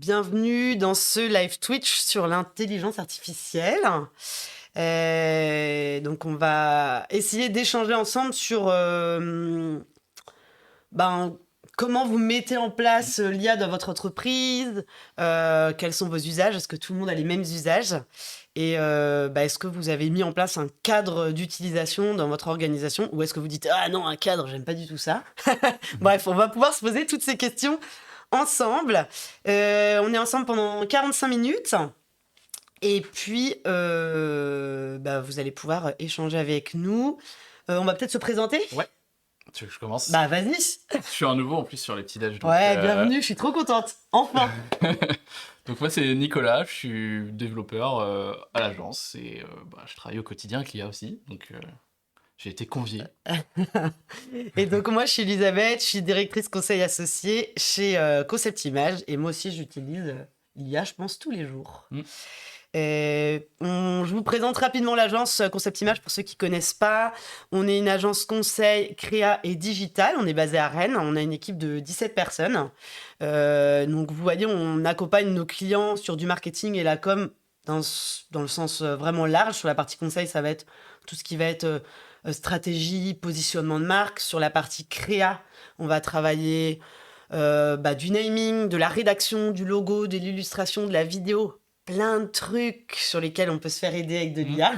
bienvenue dans ce live Twitch sur l'intelligence artificielle. Donc on va essayer d'échanger ensemble sur comment vous mettez en place l'IA dans votre entreprise, quels sont vos usages, est-ce que tout le monde a les mêmes usages et est-ce que vous avez mis en place un cadre d'utilisation dans votre organisation ou est-ce que vous dites « Ah non, un cadre, j'aime pas du tout ça ». Bref, on va pouvoir se poser toutes ces questions ensemble. On est ensemble pendant 45 minutes. Et puis, vous allez pouvoir échanger avec nous. On va peut-être se présenter. Ouais. Tu veux que je commence? Bah, vas-y. Je suis un nouveau en plus sur les petits déj. Ouais, bienvenue, je suis trop contente. Enfin. Donc moi c'est Nicolas, je suis développeur à l'agence et je travaille au quotidien avec l'IA aussi. Donc j'ai été convié. Et donc moi je suis Elisabeth, je suis directrice conseil associée chez Concept Image et moi aussi j'utilise l'IA, je pense, tous les jours. Je vous présente rapidement l'agence Concept Image pour ceux qui ne connaissent pas. On est une agence conseil, créa et digital. On est basé à Rennes. On a une équipe de 17 personnes. Donc vous voyez, on accompagne nos clients sur du marketing et la com dans le sens vraiment large. Sur la partie conseil, ça va être tout ce qui va être stratégie, positionnement de marque. Sur la partie créa, on va travailler du naming, de la rédaction, du logo, de l'illustration, de la vidéo. Plein de trucs sur lesquels on peut se faire aider avec de l'IA.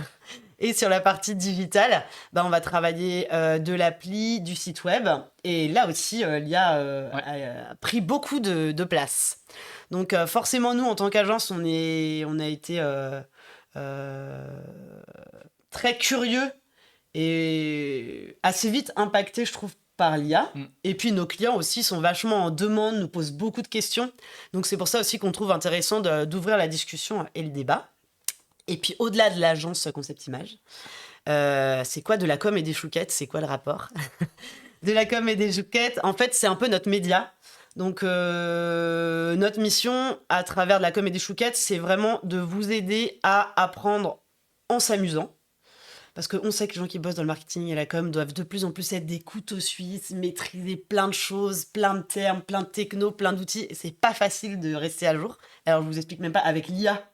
Et sur la partie digitale, on va travailler de l'appli, du site web. Et là aussi, l'IA a pris beaucoup de place. Donc forcément, nous, en tant qu'agence, on a été très curieux et assez vite impactés, je trouve, par l'IA. Et puis nos clients aussi sont vachement en demande, nous posent beaucoup de questions. Donc c'est pour ça aussi qu'on trouve intéressant d'ouvrir la discussion et le débat. Et puis au-delà de l'agence Concept Image, c'est quoi de la com et des chouquettes? C'est quoi le rapport? De la com et des chouquettes, en fait, c'est un peu notre média. Donc notre mission à travers de la com et des chouquettes, c'est vraiment de vous aider à apprendre en s'amusant. Parce qu'on sait que les gens qui bossent dans le marketing et la com doivent de plus en plus être des couteaux suisses, maîtriser plein de choses, plein de termes, plein de technos, plein d'outils. Et c'est pas facile de rester à jour. Alors, je vous explique même pas avec l'IA,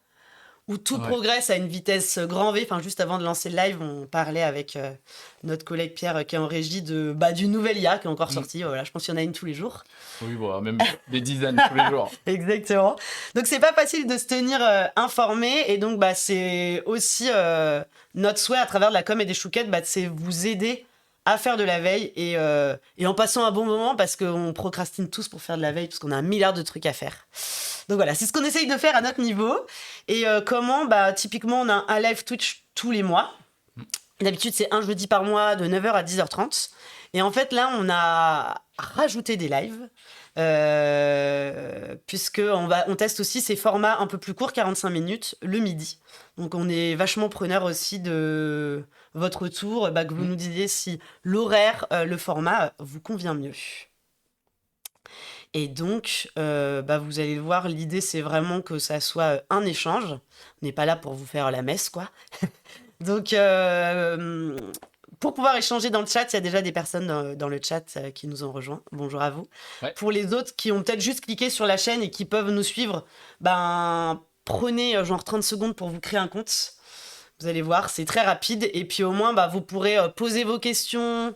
où tout progresse à une vitesse grand V. Enfin, juste avant de lancer le live, on parlait avec notre collègue Pierre qui est en régie d'une nouvelle IA qui est encore sortie. Voilà, je pense qu'il y en a une tous les jours. Oui, même des dizaines tous les jours. Exactement. Donc, c'est pas facile de se tenir informé. Et donc, c'est aussi notre souhait à travers de la com et des chouquettes, c'est vous aider à faire de la veille et en passant un bon moment parce qu'on procrastine tous pour faire de la veille parce qu'on a un milliard de trucs à faire. Donc voilà, c'est ce qu'on essaye de faire à notre niveau. Et comment typiquement, on a un live Twitch tous les mois. D'habitude, c'est un jeudi par mois de 9h à 10h30. Et en fait, là, on a rajouté des lives puisqu'on teste aussi ces formats un peu plus courts, 45 minutes, le midi. Donc, on est vachement preneur aussi de votre retour, que vous nous disiez si l'horaire, le format vous convient mieux. Et donc, vous allez le voir, l'idée, c'est vraiment que ça soit un échange. On n'est pas là pour vous faire la messe, quoi. Donc, pour pouvoir échanger dans le chat, il y a déjà des personnes dans le chat qui nous ont rejoints. Bonjour à vous. Ouais. Pour les autres qui ont peut-être juste cliqué sur la chaîne et qui peuvent nous suivre, prenez genre 30 secondes pour vous créer un compte. Vous allez voir, c'est très rapide. Et puis au moins, vous pourrez poser vos questions,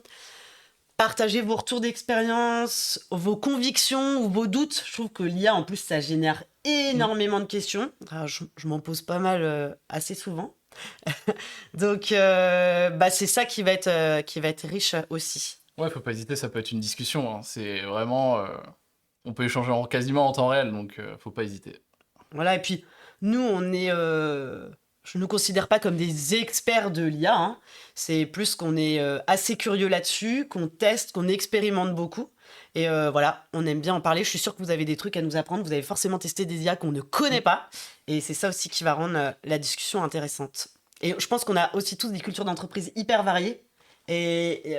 partager vos retours d'expérience, vos convictions ou vos doutes. Je trouve que l'IA, en plus, ça génère énormément de questions. Alors, je m'en pose pas mal assez souvent. Donc, c'est ça qui va être riche aussi. Ouais, faut pas hésiter, ça peut être une discussion. Hein. C'est vraiment... on peut échanger quasiment en temps réel, donc faut pas hésiter. Voilà, et puis, nous, on est... je ne nous considère pas comme des experts de l'IA. Hein. C'est plus qu'on est assez curieux là-dessus, qu'on teste, qu'on expérimente beaucoup. Et voilà, on aime bien en parler. Je suis sûre que vous avez des trucs à nous apprendre. Vous avez forcément testé des IA qu'on ne connaît pas. Et c'est ça aussi qui va rendre la discussion intéressante. Et je pense qu'on a aussi tous des cultures d'entreprise hyper variées. Et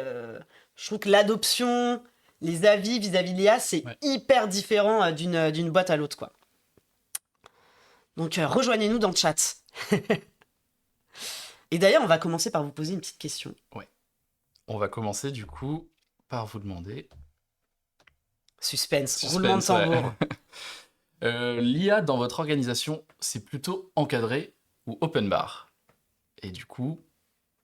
je trouve que l'adoption, les avis vis-à-vis de l'IA, c'est hyper différent d'une boîte à l'autre, quoi. Donc, rejoignez-nous dans le chat. Et d'ailleurs, on va commencer par vous poser une petite question. Ouais. On va commencer, du coup, par vous demander... Suspense, roulement de tambour. L'IA dans votre organisation, c'est plutôt encadré ou open bar? Et du coup,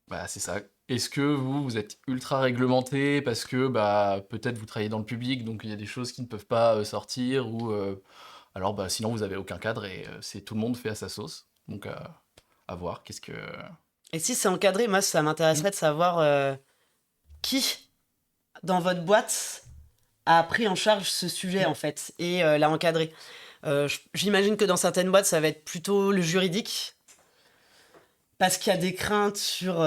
bah, c'est ça. Est-ce que vous êtes ultra réglementé parce que bah, peut-être vous travaillez dans le public, donc il y a des choses qui ne peuvent pas sortir, ou alors bah, sinon vous avez aucun cadre et c'est tout le monde fait à sa sauce. Donc à voir, qu'est-ce que... Et si c'est encadré, moi, ça Mm. m'intéresserait de savoir qui, dans votre boîte, a pris en charge ce sujet, en fait, et l'a encadré. J'imagine que dans certaines boîtes, ça va être plutôt le juridique, parce qu'il y a des craintes sur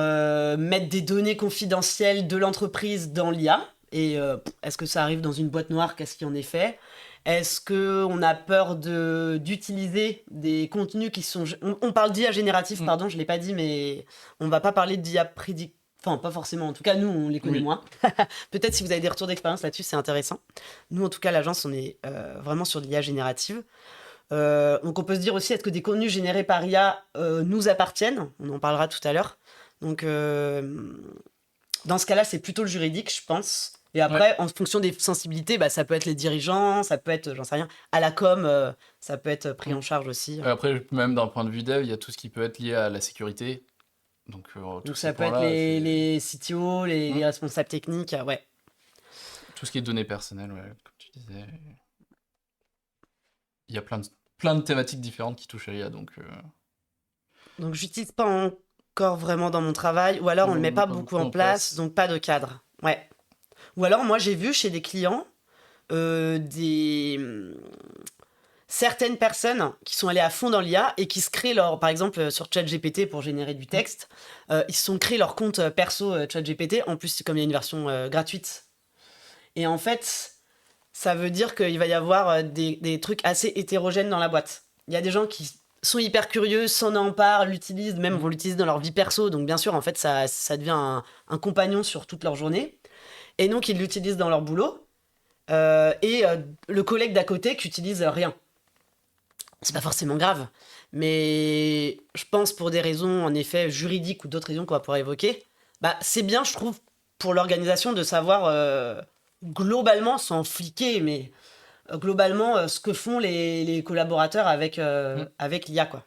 mettre des données confidentielles de l'entreprise dans l'IA. Et est-ce que ça arrive dans une boîte noire? Qu'est-ce qui en est fait? Est-ce qu'on a peur d'utiliser des contenus qui sont... On parle d'IA génératif, Mm. pardon, je ne l'ai pas dit, mais on va pas parler d'IA prédictive. Enfin, pas forcément. En tout cas, nous, on les connaît Oui. moins. Peut-être si vous avez des retours d'expérience là-dessus, c'est intéressant. Nous, en tout cas, l'agence, on est vraiment sur de l'IA générative. Donc on peut se dire aussi, est-ce que des contenus générés par IA nous appartiennent? On en parlera tout à l'heure. Donc dans ce cas-là, c'est plutôt le juridique, je pense. Et Ouais. après, en fonction des sensibilités, bah, ça peut être les dirigeants, ça peut être, j'en sais rien, à la com, ça peut être pris Mm. en charge aussi. Après, même d'un point de vue dev, il y a tout ce qui peut être lié à la sécurité. Donc tous Donc ces ça peut être points-là, c'est les CTO, Mm. les responsables techniques, ouais. Tout ce qui est données personnelles, ouais, comme tu disais. Il y a plein de thématiques différentes qui touchent à l'IA, donc Donc j'utilise pas encore vraiment dans mon travail, ou alors on le met pas pas beaucoup beaucoup en en place, place. donc pas de cadre. Ouais. Ou alors moi j'ai vu chez des clients des certaines personnes qui sont allées à fond dans l'IA et qui se créent leur, par exemple sur ChatGPT pour générer du texte, ils se sont créés leur compte perso ChatGPT. En plus, comme il y a une version gratuite. Et en fait, ça veut dire qu'il va y avoir des trucs assez hétérogènes dans la boîte. Il y a des gens qui sont hyper curieux, s'en emparent, l'utilisent, même vont l'utiliser dans leur vie perso. Donc bien sûr, en fait, ça devient un compagnon sur toute leur journée. Et donc, ils l'utilisent dans leur boulot. Le collègue d'à côté qui utilise rien. C'est pas forcément grave, mais je pense pour des raisons en effet juridiques ou d'autres raisons qu'on va pouvoir évoquer, bah c'est bien, je trouve, pour l'organisation de savoir globalement, sans fliquer, mais globalement ce que font les collaborateurs Mm. avec l'IA, quoi.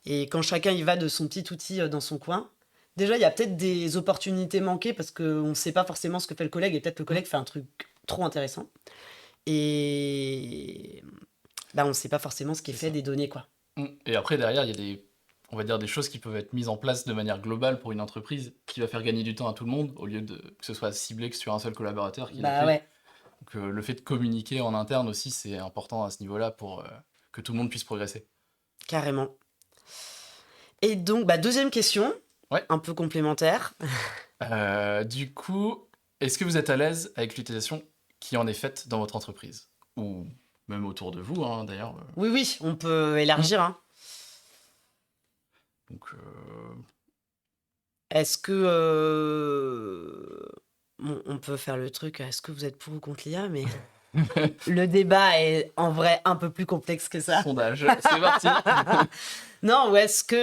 Et quand chacun y va de son petit outil dans son coin, déjà il y a peut-être des opportunités manquées parce qu'on ne sait pas forcément ce que fait le collègue et peut-être le Mm. collègue fait un truc trop intéressant. Et bah, on ne sait pas forcément ce qui est C'est fait ça. des données, quoi. Et après, derrière, il y a on va dire, des choses qui peuvent être mises en place de manière globale pour une entreprise qui va faire gagner du temps à tout le monde, au lieu que ce soit ciblé que sur un seul collaborateur qui l'a Bah fait. ouais, Donc le fait de communiquer en interne aussi, c'est important à ce niveau-là pour que tout le monde puisse progresser. carrément. Et donc, bah, deuxième question, Ouais. un peu complémentaire. Du coup, est-ce que vous êtes à l'aise avec l'utilisation qui en est faite dans votre entreprise? Ou même autour de vous, hein, d'ailleurs. Oui, oui, on peut élargir. Hein. Donc, Est-ce que... bon, on peut faire le truc, est-ce que vous êtes pour ou contre l'IA? Mais le débat est en vrai un peu plus complexe que ça. sondage, c'est parti. Non, ou est-ce que,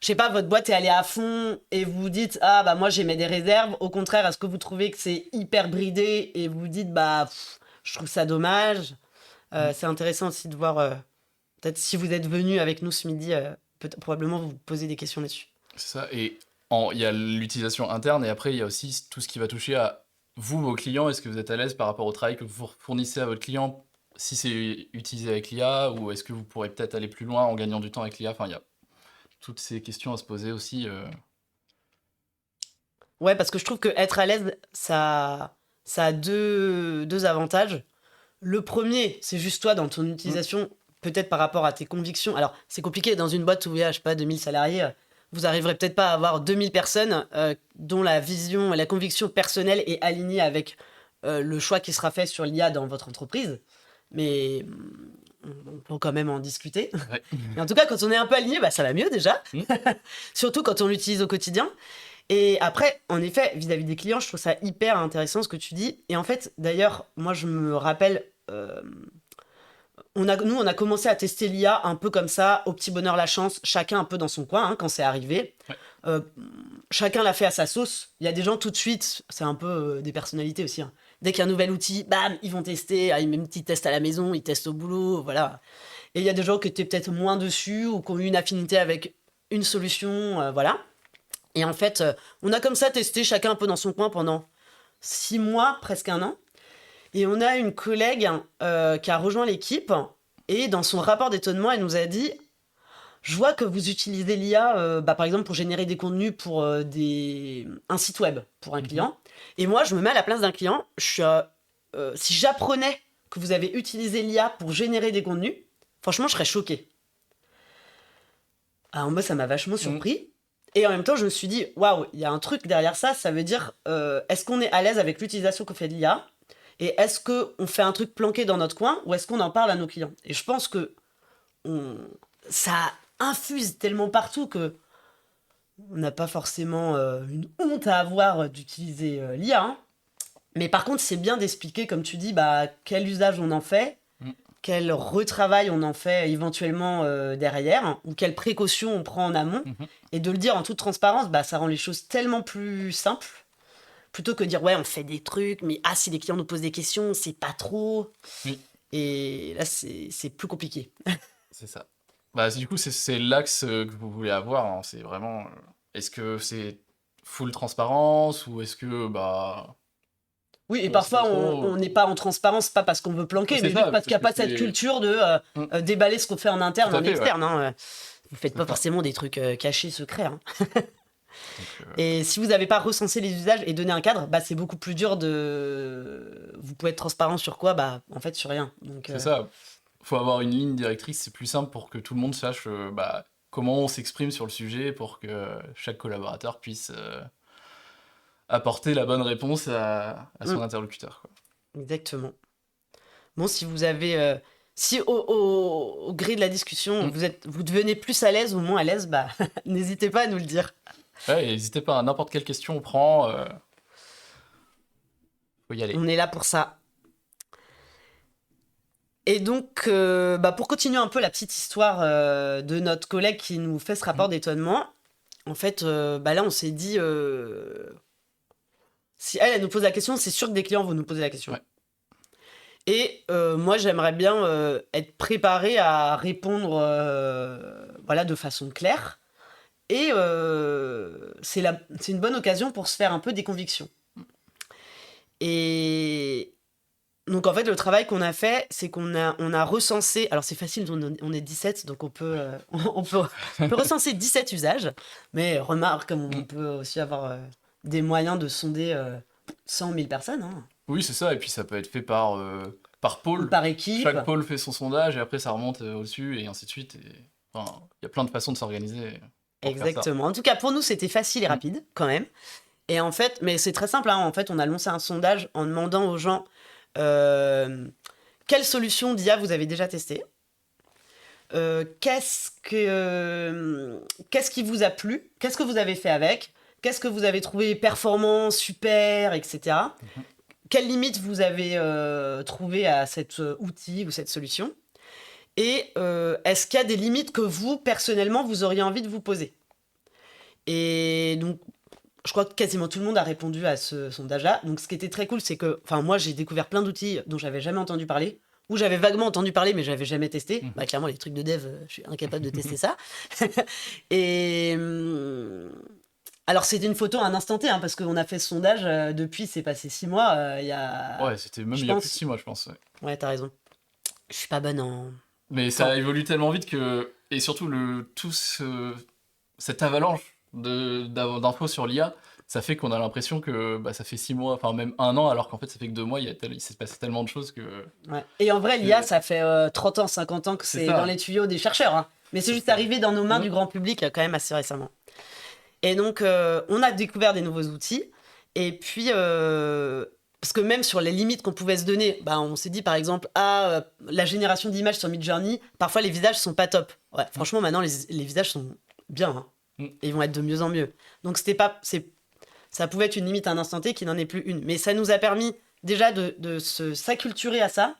je sais pas, votre boîte est allée à fond et vous vous dites, ah bah moi j'émets des réserves. Au contraire, est-ce que vous trouvez que c'est hyper bridé et vous dites, bah je trouve ça dommage. C'est intéressant aussi de voir, peut-être si vous êtes venu avec nous ce midi, probablement vous posez des questions là-dessus. C'est ça. Et il y a l'utilisation interne et après, il y a aussi tout ce qui va toucher à vous, vos clients. Est-ce que vous êtes à l'aise par rapport au travail que vous fournissez à votre client si c'est utilisé avec l'IA, ou est-ce que vous pourrez peut-être aller plus loin en gagnant du temps avec l'IA? Enfin, il y a toutes ces questions à se poser aussi. Ouais, parce que je trouve que être à l'aise, ça a deux avantages. Le premier, c'est juste toi dans ton utilisation, peut-être par rapport à tes convictions. Alors, c'est compliqué dans une boîte où il y a, je sais pas, 2000 salariés. Vous arriverez peut-être pas à avoir 2000 personnes dont la vision, la conviction personnelle est alignée avec le choix qui sera fait sur l'IA dans votre entreprise. Mais on peut quand même en discuter. Ouais. Mais en tout cas, quand on est un peu aligné, bah, ça va mieux déjà. Mm. Surtout quand on l'utilise au quotidien. Et après, en effet, vis-à-vis des clients, je trouve ça hyper intéressant ce que tu dis. Et en fait, d'ailleurs, moi, je me rappelle, nous, on a commencé à tester l'IA un peu comme ça, au petit bonheur la chance, chacun un peu dans son coin, hein, quand c'est arrivé. Ouais. Euh, chacun l'a fait à sa sauce. Il y a des gens tout de suite, c'est un peu des personnalités aussi, hein, Dès qu'il y a un nouvel outil, bam, ils vont tester. Ils mettent un petit test à la maison, ils testent au boulot, voilà. Et il y a des gens qui étaient peut-être moins dessus ou qui ont eu une affinité avec une solution, voilà. Et en fait, on a comme ça testé chacun un peu dans son coin pendant 6 mois, presque un an. Et on a une collègue qui a rejoint l'équipe et dans son rapport d'étonnement, elle nous a dit « Je vois que vous utilisez l'IA, par exemple, pour générer des contenus pour un site web, pour un client. Et moi, je me mets à la place d'un client. Si j'apprenais que vous avez utilisé l'IA pour générer des contenus, franchement, je serais choquée. » Alors moi, ça m'a vachement surpris. Et en même temps, je me suis dit, waouh, il y a un truc derrière ça. Ça veut dire, est-ce qu'on est à l'aise avec l'utilisation qu'on fait de l'IA ? Et est-ce qu'on fait un truc planqué dans notre coin ou est-ce qu'on en parle à nos clients ? Et je pense que ça infuse tellement partout que on n'a pas forcément une honte à avoir d'utiliser l'IA. Hein. Mais par contre, c'est bien d'expliquer, comme tu dis, quel usage on en fait, quel retravail on en fait éventuellement derrière, ou quelles précautions on prend en amont. Et de le dire en toute transparence, ça rend les choses tellement plus simples. Plutôt que de dire, ouais, on fait des trucs, mais si les clients nous posent des questions, c'est pas trop. Oui. Et là, c'est plus compliqué. C'est ça. Du coup, c'est l'axe que vous voulez avoir. Hein. C'est vraiment... est-ce que c'est full transparence ou est-ce que... Oui, et parfois, on n'est pas en transparence, pas parce qu'on veut planquer, mais juste parce qu'il n'y a pas cette culture de déballer ce qu'on fait en interne, en externe. Ouais. Hein. Vous ne faites pas forcément des trucs cachés, secrets. Hein. Et si vous n'avez pas recensé les usages et donné un cadre, c'est beaucoup plus dur de... Vous pouvez être transparent sur quoi ? En fait, sur rien. Donc, c'est ça. Il faut avoir une ligne directrice, c'est plus simple pour que tout le monde sache comment on s'exprime sur le sujet pour que chaque collaborateur puisse apporter la bonne réponse à son interlocuteur. Quoi. Exactement. Bon, si vous avez... si au gré de la discussion, vous devenez plus à l'aise ou moins à l'aise, n'hésitez pas à nous le dire. Ouais, n'hésitez pas, à n'importe quelle question on prend. Faut y aller. On est là pour ça. Et donc, pour continuer un peu la petite histoire de notre collègue qui nous fait ce rapport d'étonnement, en fait, là, on s'est dit... si elle nous pose la question, c'est sûr que des clients vont nous poser la question. Ouais. Et moi, j'aimerais bien être préparée à répondre de façon claire. Et c'est une bonne occasion pour se faire un peu des convictions. Et donc, en fait, le travail qu'on a fait, c'est qu'on a recensé... Alors, c'est facile, on est 17, donc on peut recenser 17 usages. Mais remarque, comme on peut aussi avoir des moyens de sonder 100 000 personnes. Hein. Oui, c'est ça. Et puis, ça peut être fait par pôle. Ou par équipe. Chaque pôle fait son sondage et après, ça remonte au-dessus et ainsi de suite. Il y a plein de façons de s'organiser. Exactement. En tout cas, pour nous, c'était facile et rapide, quand même. Et en fait, mais c'est très simple. Hein. En fait, on a lancé un sondage en demandant aux gens quelle solution d'IA vous avez déjà testé, qu'est-ce qui vous a plu, qu'est-ce que vous avez fait avec, qu'est-ce que vous avez trouvé performant, super, etc. Quelles limites vous avez trouvées à cet outil ou cette solution. Et est-ce qu'il y a des limites que vous, personnellement, vous auriez envie de vous poser ? Et donc, je crois que quasiment tout le monde a répondu à ce sondage-là. Donc, ce qui était très cool, c'est que moi, j'ai découvert plein d'outils dont j'avais jamais entendu parler, ou j'avais vaguement entendu parler, mais j'avais jamais testé. Clairement, les trucs de dev, je suis incapable de tester ça. Et... alors, c'était une photo à un instant T, hein, parce qu'on a fait ce sondage, depuis, c'est passé 6 mois. Ouais, c'était même il y a plus de 6 mois, je pense. Ouais, t'as raison. Je suis pas bonne en... Mais ça évolue tellement vite que... Et surtout, cette avalanche d'infos sur l'IA, ça fait qu'on a l'impression que ça fait 6 mois, enfin même 1 an, alors qu'en fait, ça fait que 2 mois, il s'est passé tellement de choses que... Ouais. Et en vrai, l'IA, ça fait 30 ans, 50 ans que c'est dans les tuyaux des chercheurs. Hein. Mais c'est juste arrivé dans nos mains du grand public quand même assez récemment. Et donc, on a découvert des nouveaux outils. Et puis... parce que même sur les limites qu'on pouvait se donner, on s'est dit par exemple, la génération d'images sur Midjourney, parfois les visages sont pas top. Ouais, franchement, maintenant les visages sont bien. Hein. Et ils vont être de mieux en mieux. Donc ça pouvait être une limite à un instant T qui n'en est plus une. Mais ça nous a permis déjà de s'acculturer à ça,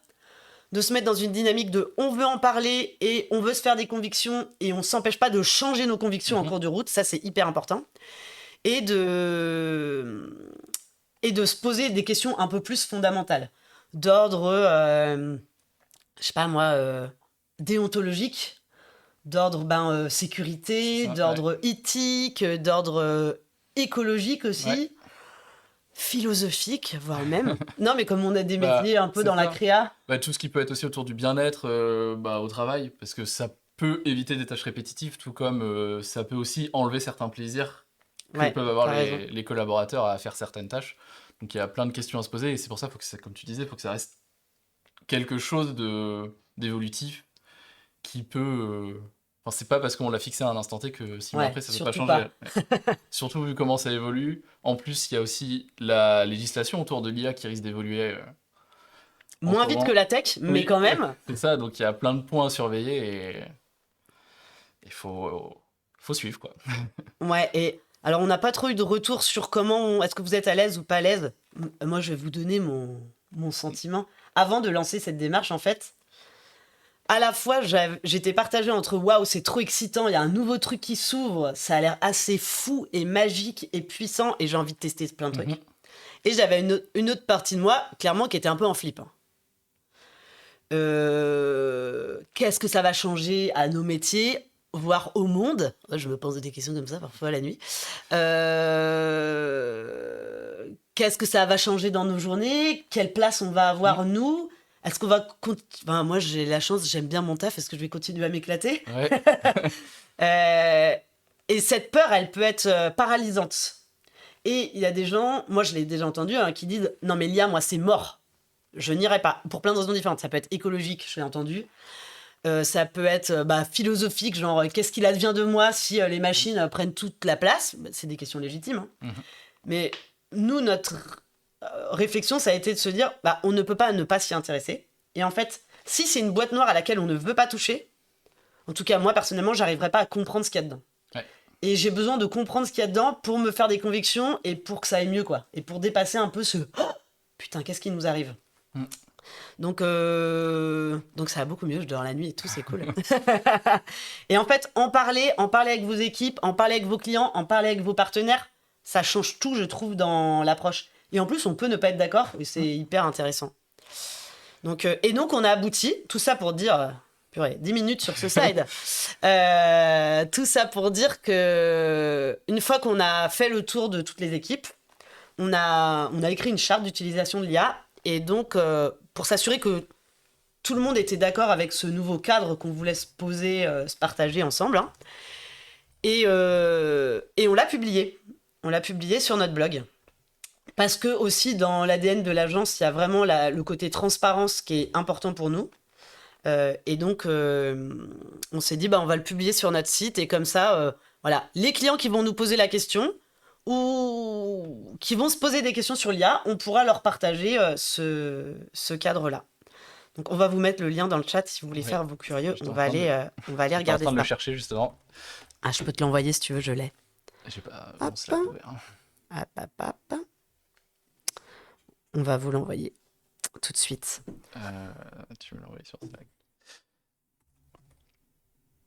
de se mettre dans une dynamique de on veut en parler et on veut se faire des convictions et on s'empêche pas de changer nos convictions en cours de route. Ça, c'est hyper important. Et et de se poser des questions un peu plus fondamentales, d'ordre, je sais pas moi, déontologique, d'ordre sécurité, d'ordre éthique, d'ordre écologique aussi, philosophique, voire même. Non, mais comme on a des métiers un peu dans la créa. Tout ce qui peut être aussi autour du bien-être au travail, parce que ça peut éviter des tâches répétitives, tout comme ça peut aussi enlever certains plaisirs que peuvent avoir les collaborateurs à faire certaines tâches. Donc il y a plein de questions à se poser, et c'est pour ça, comme tu disais, il faut que ça reste quelque chose d'évolutif qui peut... Enfin, c'est pas parce qu'on l'a fixé à un instant T que 6 mois après, ça ne peut pas changer. Surtout vu comment ça évolue. En plus, il y a aussi la législation autour de l'IA qui risque d'évoluer. Moins vite que la tech, mais quand même. C'est ça, donc il y a plein de points à surveiller et il faut suivre, quoi. Ouais, et alors on n'a pas trop eu de retour sur comment, est-ce que vous êtes à l'aise ou pas à l'aise. Moi, je vais vous donner mon sentiment. Avant de lancer cette démarche, en fait, à la fois, j'étais partagée entre waouh, c'est trop excitant, il y a un nouveau truc qui s'ouvre, ça a l'air assez fou et magique et puissant, et j'ai envie de tester plein de trucs. Et j'avais une autre partie de moi, clairement, qui était un peu en flip. Qu'est-ce que ça va changer à nos métiers, voire au monde? Je me pose des questions comme ça parfois la nuit. Qu'est-ce que ça va changer dans nos journées? Quelle place on va avoir, nous? Est-ce qu'on va... moi, j'ai la chance, j'aime bien mon taf. Est-ce que je vais continuer à m'éclater? Et cette peur, elle peut être paralysante. Et il y a des gens, moi je l'ai déjà entendu, qui disent « Non mais l'IA, moi c'est mort. Je n'irai pas. » Pour plein de raisons différentes. Ça peut être écologique, je l'ai entendu. Ça peut être philosophique, genre qu'est-ce qu'il advient de moi si les machines prennent toute la place? C'est des questions légitimes. Mais nous, notre... réflexion, ça a été de se dire on ne peut pas ne pas s'y intéresser. Et en fait, si c'est une boîte noire à laquelle on ne veut pas toucher, en tout cas, moi, personnellement, j'arriverai pas à comprendre ce qu'il y a dedans. Et j'ai besoin de comprendre ce qu'il y a dedans pour me faire des convictions et pour que ça aille mieux, quoi. Et pour dépasser un peu ce « Putain, qu'est-ce qui nous arrive ?» Donc ça va beaucoup mieux, je dors la nuit et tout, c'est cool. Et en fait, en parler avec vos équipes, en parler avec vos clients, en parler avec vos partenaires, ça change tout, je trouve, dans l'approche. Et en plus, on peut ne pas être d'accord, et c'est hyper intéressant. Donc, on a abouti, tout ça pour dire... purée, 10 minutes sur ce slide. Tout ça pour dire que une fois qu'on a fait le tour de toutes les équipes, on a écrit une charte d'utilisation de l'IA, et donc, pour s'assurer que tout le monde était d'accord avec ce nouveau cadre qu'on voulait se poser, se partager ensemble. Et on l'a publié. On l'a publié sur notre blog. Parce que aussi dans l'ADN de l'agence, il y a vraiment le côté transparence qui est important pour nous. Et donc, on s'est dit, on va le publier sur notre site. Et comme ça, voilà, les clients qui vont nous poser la question ou qui vont se poser des questions sur l'IA, on pourra leur partager ce cadre-là. Donc, on va vous mettre le lien dans le chat si vous voulez faire vos curieux. On va aller regarder ça. Je suis en train de le chercher, justement. Ah, je peux te l'envoyer si tu veux, je l'ai. J'ai pas... Hop. On va vous l'envoyer tout de suite. Tu me l'envoies sur Slack.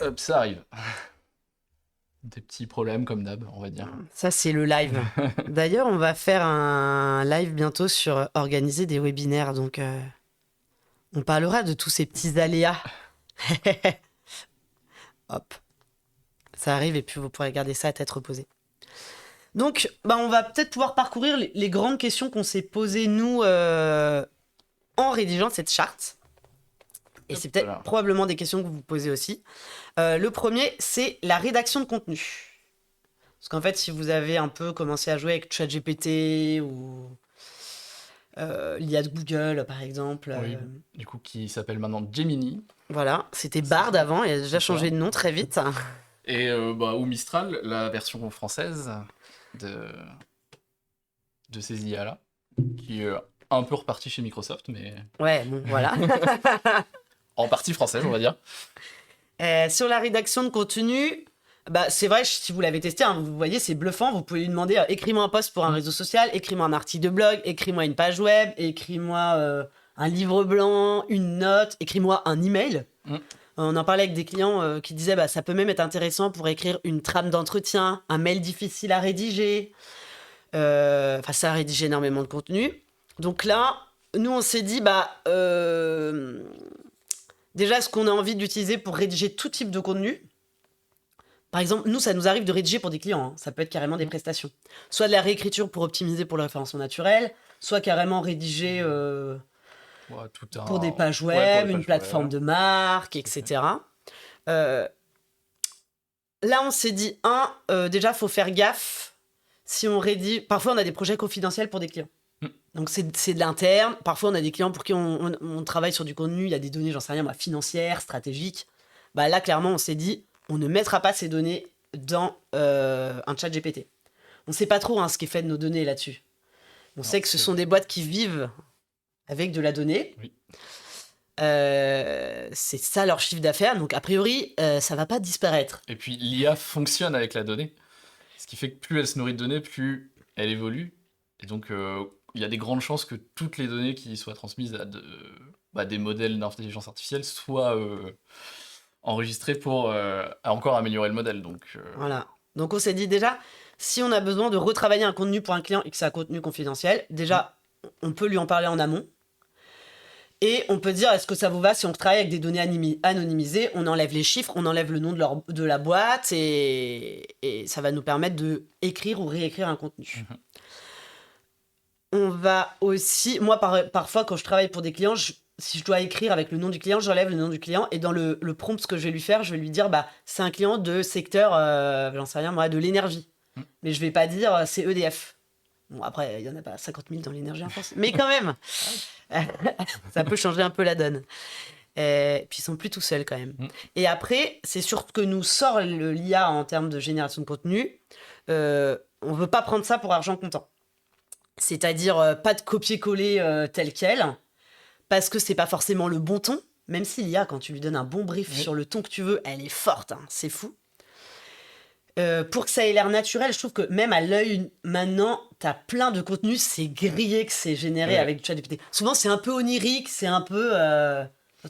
Hop, ça arrive. Des petits problèmes comme d'hab, on va dire. Ça, c'est le live. D'ailleurs, on va faire un live bientôt sur organiser des webinaires. Donc, on parlera de tous ces petits aléas. Hop. Ça arrive et puis vous pourrez garder ça à tête reposée. Donc, on va peut-être pouvoir parcourir les grandes questions qu'on s'est posées, nous, en rédigeant cette charte. Et c'est peut-être probablement des questions que vous vous posez aussi. Le premier, c'est la rédaction de contenu. Parce qu'en fait, si vous avez un peu commencé à jouer avec ChatGPT ou l'IA de Google, par exemple. Oui, du coup, qui s'appelle maintenant Gemini. Voilà, c'était Bard avant, il a déjà changé de nom très vite. Et ou Mistral, la version française de ces IA-là, qui est un peu repartie chez Microsoft, mais... Ouais, bon, voilà. En partie française, on va dire. Sur la rédaction de contenu, c'est vrai, si vous l'avez testé, vous voyez, c'est bluffant. Vous pouvez lui demander écris-moi un post pour un réseau social, écris-moi un article de blog, écris-moi une page web, écris-moi un livre blanc, une note, écris-moi un email. On en parlait avec des clients qui disaient ça peut même être intéressant pour écrire une trame d'entretien, un mail difficile à rédiger. Ça rédige énormément de contenu. Donc là, nous, on s'est dit, déjà, est-ce qu'on a envie d'utiliser pour rédiger tout type de contenu? Par exemple, nous, ça nous arrive de rédiger pour des clients. Ça peut être carrément des prestations. Soit de la réécriture pour optimiser pour le référencement naturel, soit carrément rédiger pour des pages web, une plateforme de marque, etc. Là, on s'est dit, déjà, il faut faire gaffe. Si on rédige... Parfois, on a des projets confidentiels pour des clients. Donc, c'est de l'interne. Parfois, on a des clients pour qui on travaille sur du contenu. Il y a des données, j'en sais rien, financières, stratégiques. Là, clairement, on s'est dit, on ne mettra pas ces données dans un chat GPT. On ne sait pas trop ce qui est fait de nos données là-dessus. On sait que ce sont des boîtes qui vivent avec de la donnée. Oui. C'est ça leur chiffre d'affaires. Donc, a priori, ça ne va pas disparaître. Et puis, l'IA fonctionne avec la donnée. Ce qui fait que plus elle se nourrit de données, plus elle évolue. Et donc, il y a des grandes chances que toutes les données qui soient transmises à des modèles d'intelligence artificielle soient enregistrées pour encore améliorer le modèle. Donc, Voilà. Donc, on s'est dit déjà, si on a besoin de retravailler un contenu pour un client et que c'est un contenu confidentiel, déjà, on peut lui en parler en amont. Et on peut dire, est-ce que ça vous va si on travaille avec des données anonymisées, on enlève les chiffres, on enlève le nom de la boîte et ça va nous permettre de écrire ou réécrire un contenu. On va aussi... Moi, parfois, quand je travaille pour des clients, si je dois écrire avec le nom du client, j'enlève le nom du client et dans le prompt que je vais lui faire, je vais lui dire, c'est un client de secteur, j'en sais rien, moi, de l'énergie. Mais je vais pas dire, c'est EDF. Bon, après, il y en a pas 50 000 dans l'énergie en France. Mais quand même, ça peut changer un peu la donne. Et puis, ils sont plus tout seuls quand même. Et après, c'est sûr que nous sort l'IA en termes de génération de contenu. On veut pas prendre ça pour argent comptant. C'est-à-dire, pas de copier-coller tel quel, parce que c'est pas forcément le bon ton. Même si l'IA, quand tu lui donnes un bon brief sur le ton que tu veux, elle est forte, c'est fou. Pour que ça ait l'air naturel, je trouve que même à l'œil, maintenant, t'as plein de contenus, c'est grillé que c'est généré avec du ChatGPT. Souvent, c'est un peu onirique, c'est un peu...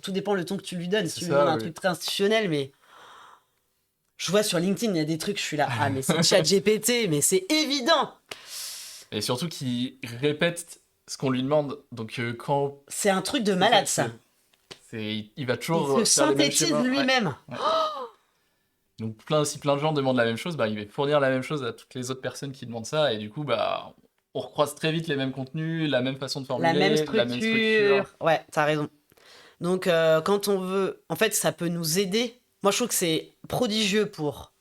tout dépend le ton que tu lui donnes. Si tu lui donnes un truc très institutionnel, mais... Je vois sur LinkedIn, il y a des trucs, je suis là, mais c'est ChatGPT, mais c'est évident. Et surtout qu'il répète ce qu'on lui demande. Donc, quand... C'est un truc de malade, ça. Il va toujours... Il se synthétise lui-même. Ouais. Donc plein de gens demandent la même chose, il va fournir la même chose à toutes les autres personnes qui demandent ça, et du coup, on recroise très vite les mêmes contenus, la même façon de formuler, la même structure. Ouais, t'as raison. Donc, quand on veut... En fait, ça peut nous aider. Moi, je trouve que c'est prodigieux pour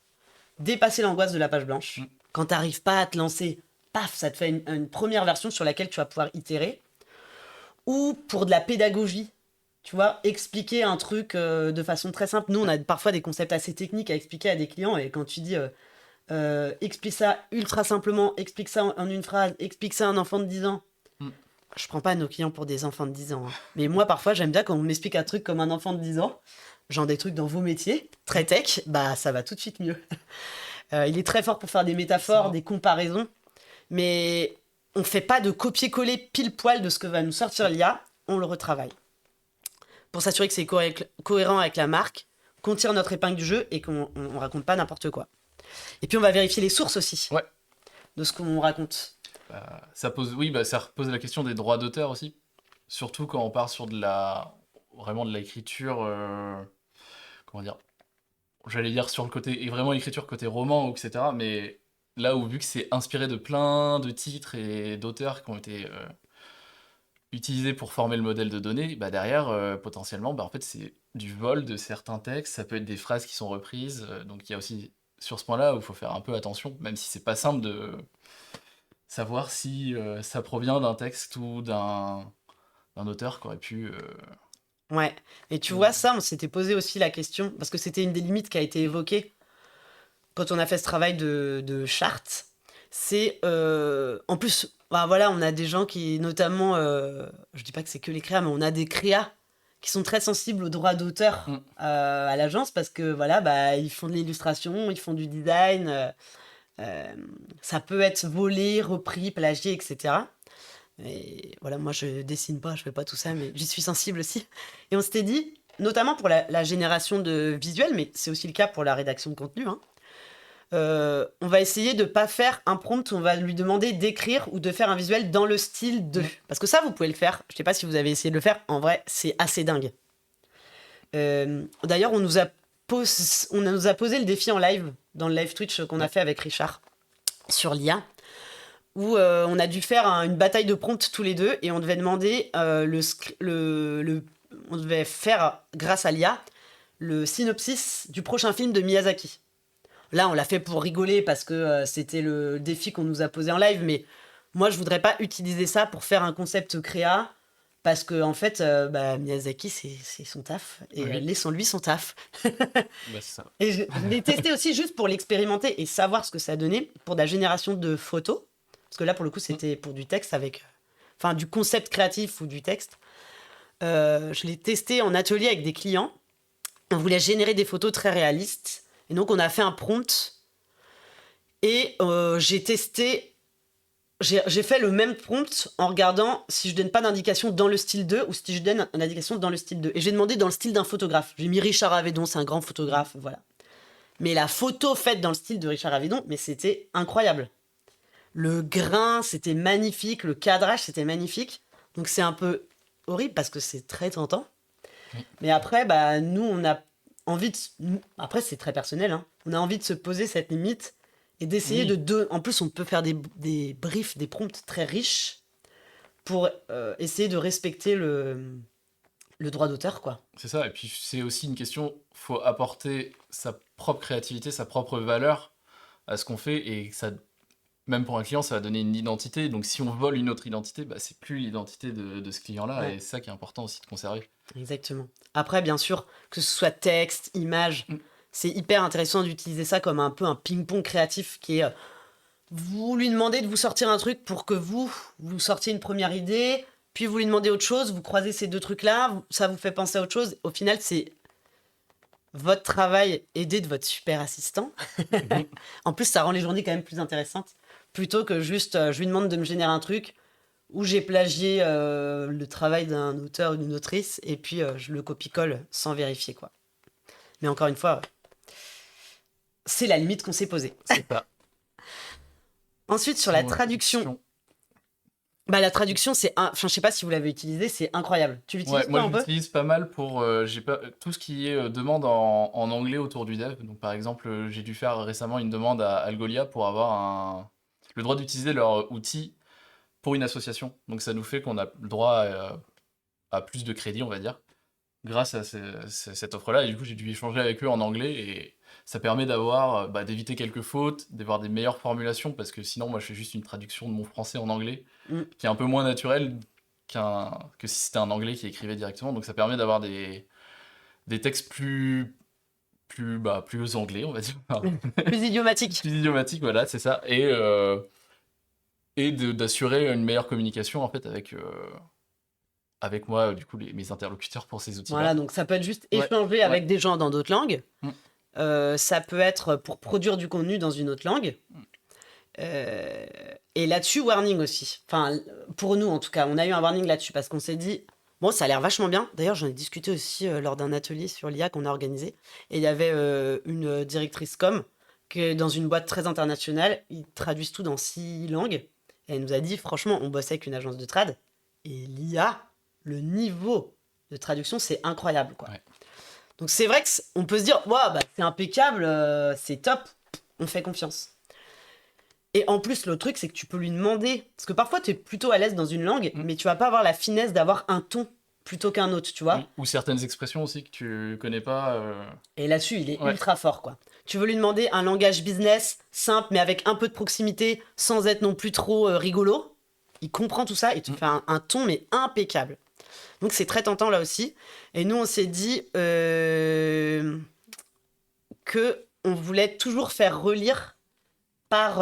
dépasser l'angoisse de la page blanche. Quand t'arrives pas à te lancer, paf, ça te fait une première version sur laquelle tu vas pouvoir itérer. Ou pour de la pédagogie. Tu vois, expliquer un truc de façon très simple. Nous, on a parfois des concepts assez techniques à expliquer à des clients. Et quand tu dis, explique ça ultra simplement, explique ça en une phrase, explique ça à un enfant de 10 ans. Je prends pas nos clients pour des enfants de 10 ans. Mais moi, parfois, j'aime bien quand on m'explique un truc comme un enfant de 10 ans. Genre des trucs dans vos métiers, très tech, ça va tout de suite mieux. Il est très fort pour faire des métaphores, des comparaisons. Mais on fait pas de copier-coller pile-poil de ce que va nous sortir l'IA. On le retravaille. Pour s'assurer que c'est cohérent avec la marque, qu'on tire notre épingle du jeu et qu'on ne raconte pas n'importe quoi. Et puis on va vérifier les sources aussi de ce qu'on raconte. Ça repose la question des droits d'auteur aussi, surtout quand on part sur vraiment de l'écriture, comment dire, j'allais dire sur le côté, et vraiment écriture côté roman, etc. Mais là où vu que c'est inspiré de plein de titres et d'auteurs qui ont été... utilisé pour former le modèle de données, derrière, potentiellement, en fait, c'est du vol de certains textes, ça peut être des phrases qui sont reprises, donc il y a aussi, sur ce point-là, où il faut faire un peu attention, même si c'est pas simple de savoir si ça provient d'un texte ou d'un auteur qui aurait pu... Ouais, et tu vois ça, on s'était posé aussi la question, parce que c'était une des limites qui a été évoquée quand on a fait ce travail de charte, c'est, en plus... voilà, on a des gens qui, notamment, je dis pas que c'est que les créas, mais on a des créas qui sont très sensibles aux droits d'auteur à l'agence parce que voilà, ils font de l'illustration, ils font du design, ça peut être volé, repris, plagié, etc. Et voilà, moi je dessine pas, je fais pas tout ça, mais j'y suis sensible aussi. Et on s'était dit, notamment pour la génération de visuels, mais c'est aussi le cas pour la rédaction de contenu, on va essayer de pas faire un prompt où on va lui demander d'écrire ou de faire un visuel dans le style de. Parce que ça, vous pouvez le faire. Je sais pas si vous avez essayé de le faire. En vrai, c'est assez dingue. D'ailleurs, on nous a posé le défi en live, dans le live Twitch qu'on a fait avec Richard sur l'IA, où on a dû faire une bataille de prompts tous les deux et on devait demander on devait faire, grâce à l'IA, le synopsis du prochain film de Miyazaki. Là, on l'a fait pour rigoler parce que c'était le défi qu'on nous a posé en live, mais moi, je voudrais pas utiliser ça pour faire un concept créa parce que en fait, Miyazaki, c'est son taf et laissons-lui son taf. C'est ça. Et je l'ai testé aussi juste pour l'expérimenter et savoir ce que ça donnait pour de la génération de photos. Parce que là, pour le coup, c'était pour du texte enfin, du concept créatif ou du texte. Je l'ai testé en atelier avec des clients. On voulait générer des photos très réalistes. Et donc, on a fait un prompt. Et j'ai testé... J'ai fait le même prompt en regardant si je donne pas d'indication dans le style 2 ou si je donne une indication dans le style 2. Et j'ai demandé dans le style d'un photographe. J'ai mis Richard Avedon, c'est un grand photographe, voilà. Mais la photo faite dans le style de Richard Avedon, mais c'était incroyable. Le grain, c'était magnifique. Le cadrage, c'était magnifique. Donc c'est un peu horrible parce que c'est très tentant. Mais après, nous, on a envie de... Après, c'est très personnel. Hein. On a envie de se poser cette limite et d'essayer de... En plus, on peut faire des briefs, des prompts très riches pour essayer de respecter le droit d'auteur, quoi. C'est ça, et puis c'est aussi une question, faut apporter sa propre créativité, sa propre valeur à ce qu'on fait, et ça, même pour un client, ça va donner une identité. Donc si on vole une autre identité, c'est plus l'identité de ce client-là, et c'est ça qui est important aussi de conserver. Exactement. Après, bien sûr, que ce soit texte, image, c'est hyper intéressant d'utiliser ça comme un peu un ping-pong créatif qui est... vous lui demandez de vous sortir un truc pour que vous sortiez une première idée, puis vous lui demandez autre chose, vous croisez ces deux trucs-là, ça vous fait penser à autre chose. Au final, c'est votre travail aidé de votre super assistant. En plus, ça rend les journées quand même plus intéressantes, plutôt que juste, je lui demande de me générer un truc où j'ai plagié le travail d'un auteur ou d'une autrice, et puis je le copie-colle sans vérifier, quoi. Mais encore une fois, c'est la limite qu'on s'est posée. C'est ça. Ensuite, sur la traduction. La traduction, je sais pas si vous l'avez utilisé, c'est incroyable. Tu l'utilises moi, un peu ? je l'utilise pas mal pour tout ce qui est demande en anglais autour du dev. Donc, par exemple, j'ai dû faire récemment une demande à Algolia pour avoir le droit d'utiliser leur outil pour une association. Donc, ça nous fait qu'on a le droit à plus de crédit, on va dire, grâce à cette offre-là. Et du coup, j'ai dû échanger avec eux en anglais, et ça permet d'éviter quelques fautes, d'avoir des meilleures formulations, parce que sinon, moi, je fais juste une traduction de mon français en anglais, qui est un peu moins naturelle que si c'était un anglais qui écrivait directement. Donc ça permet d'avoir des textes plus anglais, on va dire. Plus idiomatique. Plus idiomatiques, voilà, c'est ça. Et d'assurer une meilleure communication, en fait, avec moi, du coup, mes interlocuteurs pour ces outils-là. Voilà, donc ça peut être juste échanger avec des gens dans d'autres langues. Ça peut être pour produire du contenu dans une autre langue. Et là-dessus, warning aussi. Enfin, pour nous, en tout cas, on a eu un warning là-dessus parce qu'on s'est dit, bon, ça a l'air vachement bien. D'ailleurs, j'en ai discuté aussi lors d'un atelier sur l'IA qu'on a organisé. Et il y avait une directrice com qui est dans une boîte très internationale. Ils traduisent tout dans 6 langues. Et elle nous a dit, franchement, on bossait avec une agence de trad. Et l'IA, le niveau de traduction, c'est incroyable, quoi. Donc c'est vrai qu'on peut se dire, c'est impeccable, c'est top, on fait confiance. Et en plus, le truc, c'est que tu peux lui demander, parce que parfois tu es plutôt à l'aise dans une langue, mais tu vas pas avoir la finesse d'avoir un ton plutôt qu'un autre, tu vois. Ou certaines expressions aussi que tu connais pas. Et là-dessus, il est ultra fort, quoi. Tu veux lui demander un langage business simple, mais avec un peu de proximité, sans être non plus trop rigolo. Il comprend tout ça et tu fais un ton, mais impeccable. Donc c'est très tentant là aussi. Et nous, on s'est dit que on voulait toujours faire relire par...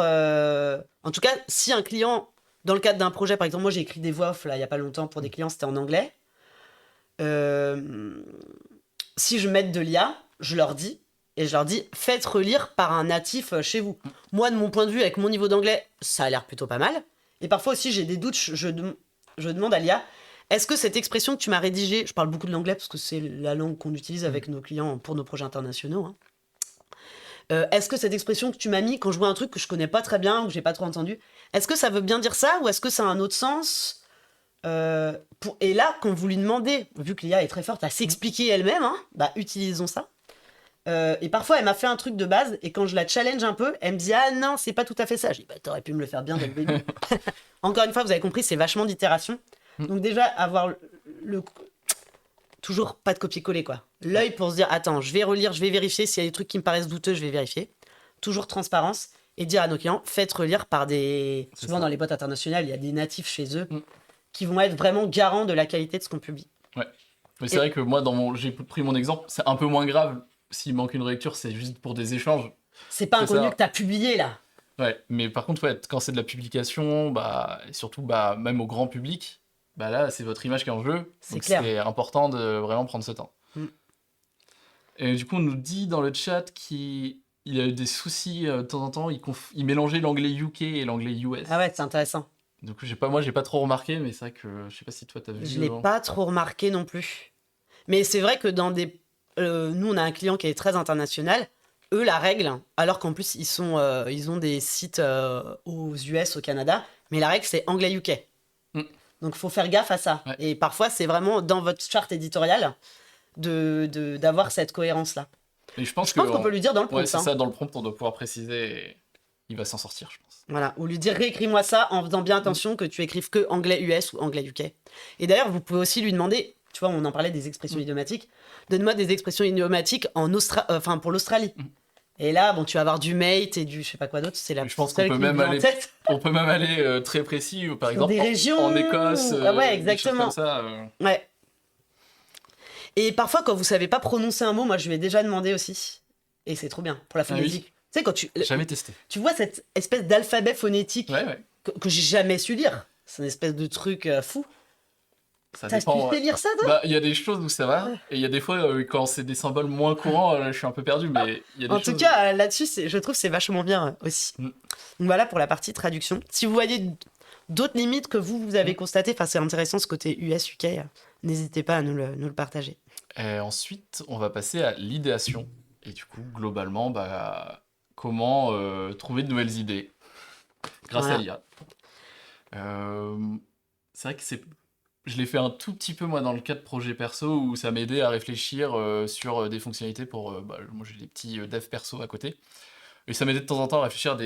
En tout cas, si un client, dans le cadre d'un projet, par exemple, moi j'ai écrit des voix off là, il n'y a pas longtemps pour des clients, c'était en anglais. Si je mets de l'IA, je leur dis, faites relire par un natif chez vous. Moi, de mon point de vue, avec mon niveau d'anglais, ça a l'air plutôt pas mal. Et parfois aussi, j'ai des doutes, je demande à l'IA, est-ce que cette expression que tu m'as rédigée, je parle beaucoup de l'anglais parce que c'est la langue qu'on utilise avec nos clients pour nos projets internationaux, Est-ce que cette expression que tu m'as mis quand je vois un truc que je connais pas très bien ou que j'ai pas trop entendu, est-ce que ça veut bien dire ça ou est-ce que ça a un autre sens? Et là, quand vous lui demandez, vu que l'IA est très forte à s'expliquer elle-même, hein, bah utilisons ça. Et parfois, elle m'a fait un truc de base, et quand je la challenge un peu, elle me dit « Ah non, c'est pas tout à fait ça ». Je dis « Bah t'aurais pu me le faire bien dès le début ». Encore une fois, vous avez compris, c'est vachement d'itération. Donc déjà, avoir toujours pas de copier-coller, quoi. L'œil pour se dire « Attends, je vais relire, je vais vérifier, s'il y a des trucs qui me paraissent douteux, je vais vérifier ». Toujours transparence, et dire à nos clients « Faites relire par des... » Souvent dans les boîtes internationales, il y a des natifs chez eux qui vont être vraiment garants de la qualité de ce qu'on publie. Ouais. Mais c'est vrai que moi, j'ai pris mon exemple, c'est un peu moins grave. S'il manque une relecture, c'est juste pour des échanges. C'est pas un contenu que t'as publié, là. Ouais, mais par contre, ouais, quand c'est de la publication, bah, et surtout bah, même au grand public, bah là, c'est votre image qui est en jeu. C'est donc clair. C'est important de vraiment prendre ce temps. Et du coup, on nous dit dans le chat qu'il a eu des soucis de temps en temps. Il mélangeait l'anglais UK et l'anglais US. Ah ouais, c'est intéressant. Donc moi, j'ai pas trop remarqué, mais c'est vrai que je sais pas si toi t'as vu. Je l'ai pas trop remarqué non plus. Mais c'est vrai que dans des... nous, on a un client qui est très international. Eux, la règle, alors qu'en plus, ils ont des sites aux US, au Canada, mais la règle, c'est anglais-UK. Donc, il faut faire gaffe à ça. Ouais. Et parfois, c'est vraiment dans votre charte éditoriale d'avoir cette cohérence-là. Et je pense qu'on peut lui dire dans le prompt. Ouais, c'est ça, dans le prompt, on doit pouvoir préciser... Et... Il va s'en sortir, je pense. Voilà, ou lui dire réécris-moi ça en faisant bien attention que tu écrives que anglais US ou anglais UK. Et d'ailleurs, vous pouvez aussi lui demander, tu vois, on en parlait des expressions idiomatiques, donne-moi des expressions idiomatiques pour l'Australie. Et là, bon, tu vas avoir du mate et du je sais pas quoi d'autre, c'est la je pense qu'on peut même aller très précis, par exemple des régions en Écosse, ouais, exactement. Des choses comme ça. Ouais. Et parfois, quand vous savez pas prononcer un mot, moi je lui ai déjà demandé aussi, et c'est trop bien pour la phonétique. Tu sais, quand jamais testé. Tu vois cette espèce d'alphabet phonétique que j'ai jamais su lire. C'est une espèce de truc fou. Ça dépend. Tu sais lire ça, toi? Bah, il y a des choses où ça va, et il y a des fois, quand c'est des symboles moins courants, je suis un peu perdu, mais il y a des choses... En tout cas, là-dessus, je trouve que c'est vachement bien aussi. Donc voilà pour la partie traduction. Si vous voyez d'autres limites que vous avez constatées, c'est intéressant ce côté US-UK, n'hésitez pas à nous le partager. Et ensuite, on va passer à l'idéation. Et du coup, globalement, comment trouver de nouvelles idées grâce à l'IA. C'est vrai que je l'ai fait un tout petit peu moi dans le cas de projets perso où ça m'aidait à réfléchir sur des fonctionnalités pour... moi j'ai des petits devs perso à côté. Et ça m'aidait de temps en temps à réfléchir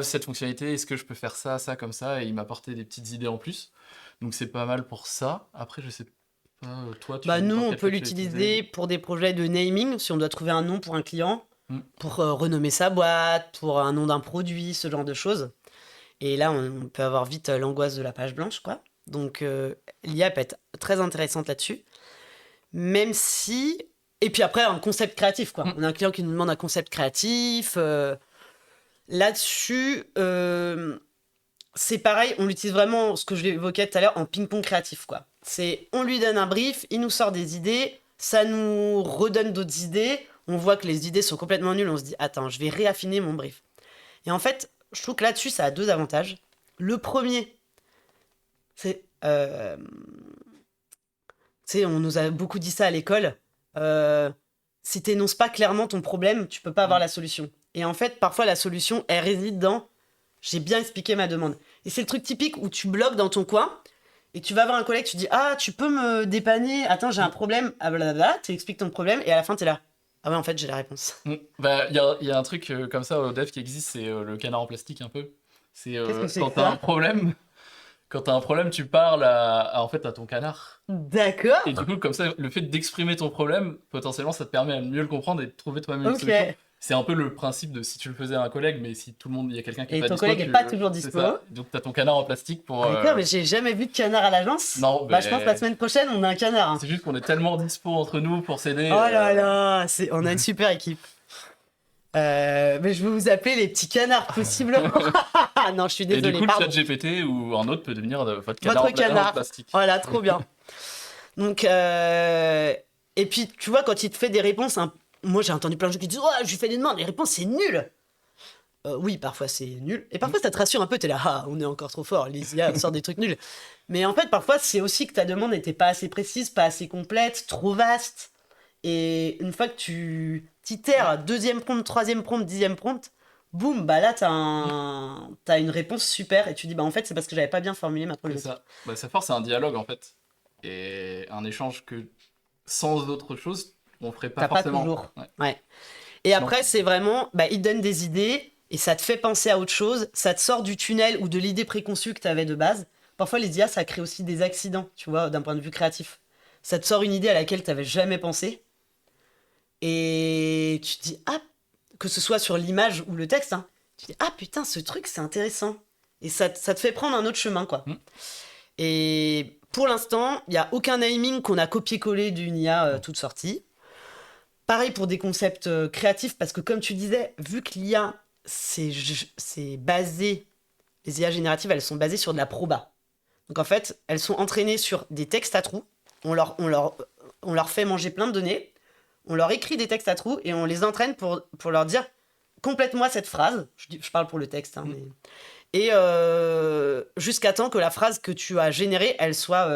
cette fonctionnalité, est-ce que je peux faire ça, ça, comme ça, et il m'apportait des petites idées en plus. Donc c'est pas mal pour ça. Après, je sais pas, toi, nous, on peut l'utiliser pour des projets de naming, si on doit trouver un nom pour un client, pour renommer sa boîte, pour un nom d'un produit, ce genre de choses. Et là, on peut avoir vite l'angoisse de la page blanche, quoi. Donc, l'IA peut être très intéressante là-dessus. Même si... Et puis après, un concept créatif, quoi. On a un client qui nous demande un concept créatif. Là-dessus, c'est pareil, on l'utilise vraiment, ce que je l'évoquais tout à l'heure, en ping-pong créatif, quoi. On lui donne un brief, il nous sort des idées, ça nous redonne d'autres idées, on voit que les idées sont complètement nulles, on se dit « Attends, je vais réaffiner mon brief ». Et en fait, je trouve que là-dessus, ça a deux avantages. Le premier, c'est... on nous a beaucoup dit ça à l'école. Si tu n'énonces pas clairement ton problème, tu peux pas avoir la solution. Et en fait, parfois, la solution, elle réside dans « j'ai bien expliqué ma demande ». Et c'est le truc typique où tu bloques dans ton coin et tu vas voir un collègue, tu dis « Ah, tu peux me dépanner ? Attends, j'ai un problème. » Ah, blablabla, tu expliques ton problème et à la fin, tu es là. Ah ouais, en fait, j'ai la réponse. Il y a un truc comme ça au dev qui existe, c'est le canard en plastique un peu. C'est quand t'as un problème... Quand t'as un problème, tu parles à ton canard. D'accord. Et du coup, comme ça, le fait d'exprimer ton problème, potentiellement, ça te permet à mieux le comprendre et de trouver toi-même une solution. C'est un peu le principe de si tu le faisais à un collègue, mais si tout le monde, il y a quelqu'un qui est pas dispo. Et ton collègue n'est pas toujours dispo. Donc t'as ton canard en plastique pour... D'accord, mais j'ai jamais vu de canard à l'agence. Non, mais... je pense que la semaine prochaine, on a un canard. Hein. C'est juste qu'on est tellement dispo entre nous pour s'aider. Oh là là, on a une super équipe. Mais je vais vous appeler les petits canards, possiblement. Non, je suis désolée. Et du coup, le ChatGPT ou un autre peut devenir votre canard en plastique. Voilà, trop bien. Donc, et puis, tu vois, quand il te fait des réponses, moi j'ai entendu plein de gens qui disent « Oh, je lui fais des demandes, les réponses, c'est nul !» Oui, parfois c'est nul. Et parfois ça te rassure un peu, t'es là « Ah, on est encore trop fort, les IA sortent des trucs nuls. » Mais en fait, parfois, c'est aussi que ta demande n'était pas assez précise, pas assez complète, trop vaste. Et une fois que tu t'itères, deuxième prompt, troisième prompt, dixième prompt, boum, bah là, t'as une réponse super. Et tu dis, bah en fait, c'est parce que j'avais pas bien formulé ma C'est problématique. ça. Bah, ça force à un dialogue en fait. Et un échange que sans autre chose, on ferait pas T'as pas forcément. toujours. Ouais. Ouais. Et Sinon, après, c'est vraiment, bah, il te donne des idées et ça te fait penser à autre chose. Ça te sort du tunnel ou de l'idée préconçue que t'avais de base. Parfois, les IA, ça crée aussi des accidents, tu vois, d'un point de vue créatif. Ça te sort une idée à laquelle t'avais jamais pensé. Et tu te dis, ah, que ce soit sur l'image ou le texte, hein, tu te dis, ah putain, ce truc, c'est intéressant. Et ça te fait prendre un autre chemin, quoi. Mm. Et pour l'instant, il n'y a aucun naming qu'on a copié-collé d'une IA toute sortie. Pareil pour des concepts créatifs, parce que comme tu disais, vu que l'IA, c'est basé, les IA génératives, elles sont basées sur de la proba. Donc en fait, elles sont entraînées sur des textes à trous. On leur fait manger plein de données, on leur écrit des textes à trous et on les entraîne pour leur dire complète-moi cette phrase. Je parle pour le texte, hein, mais... Et jusqu'à temps que la phrase que tu as générée, elle soit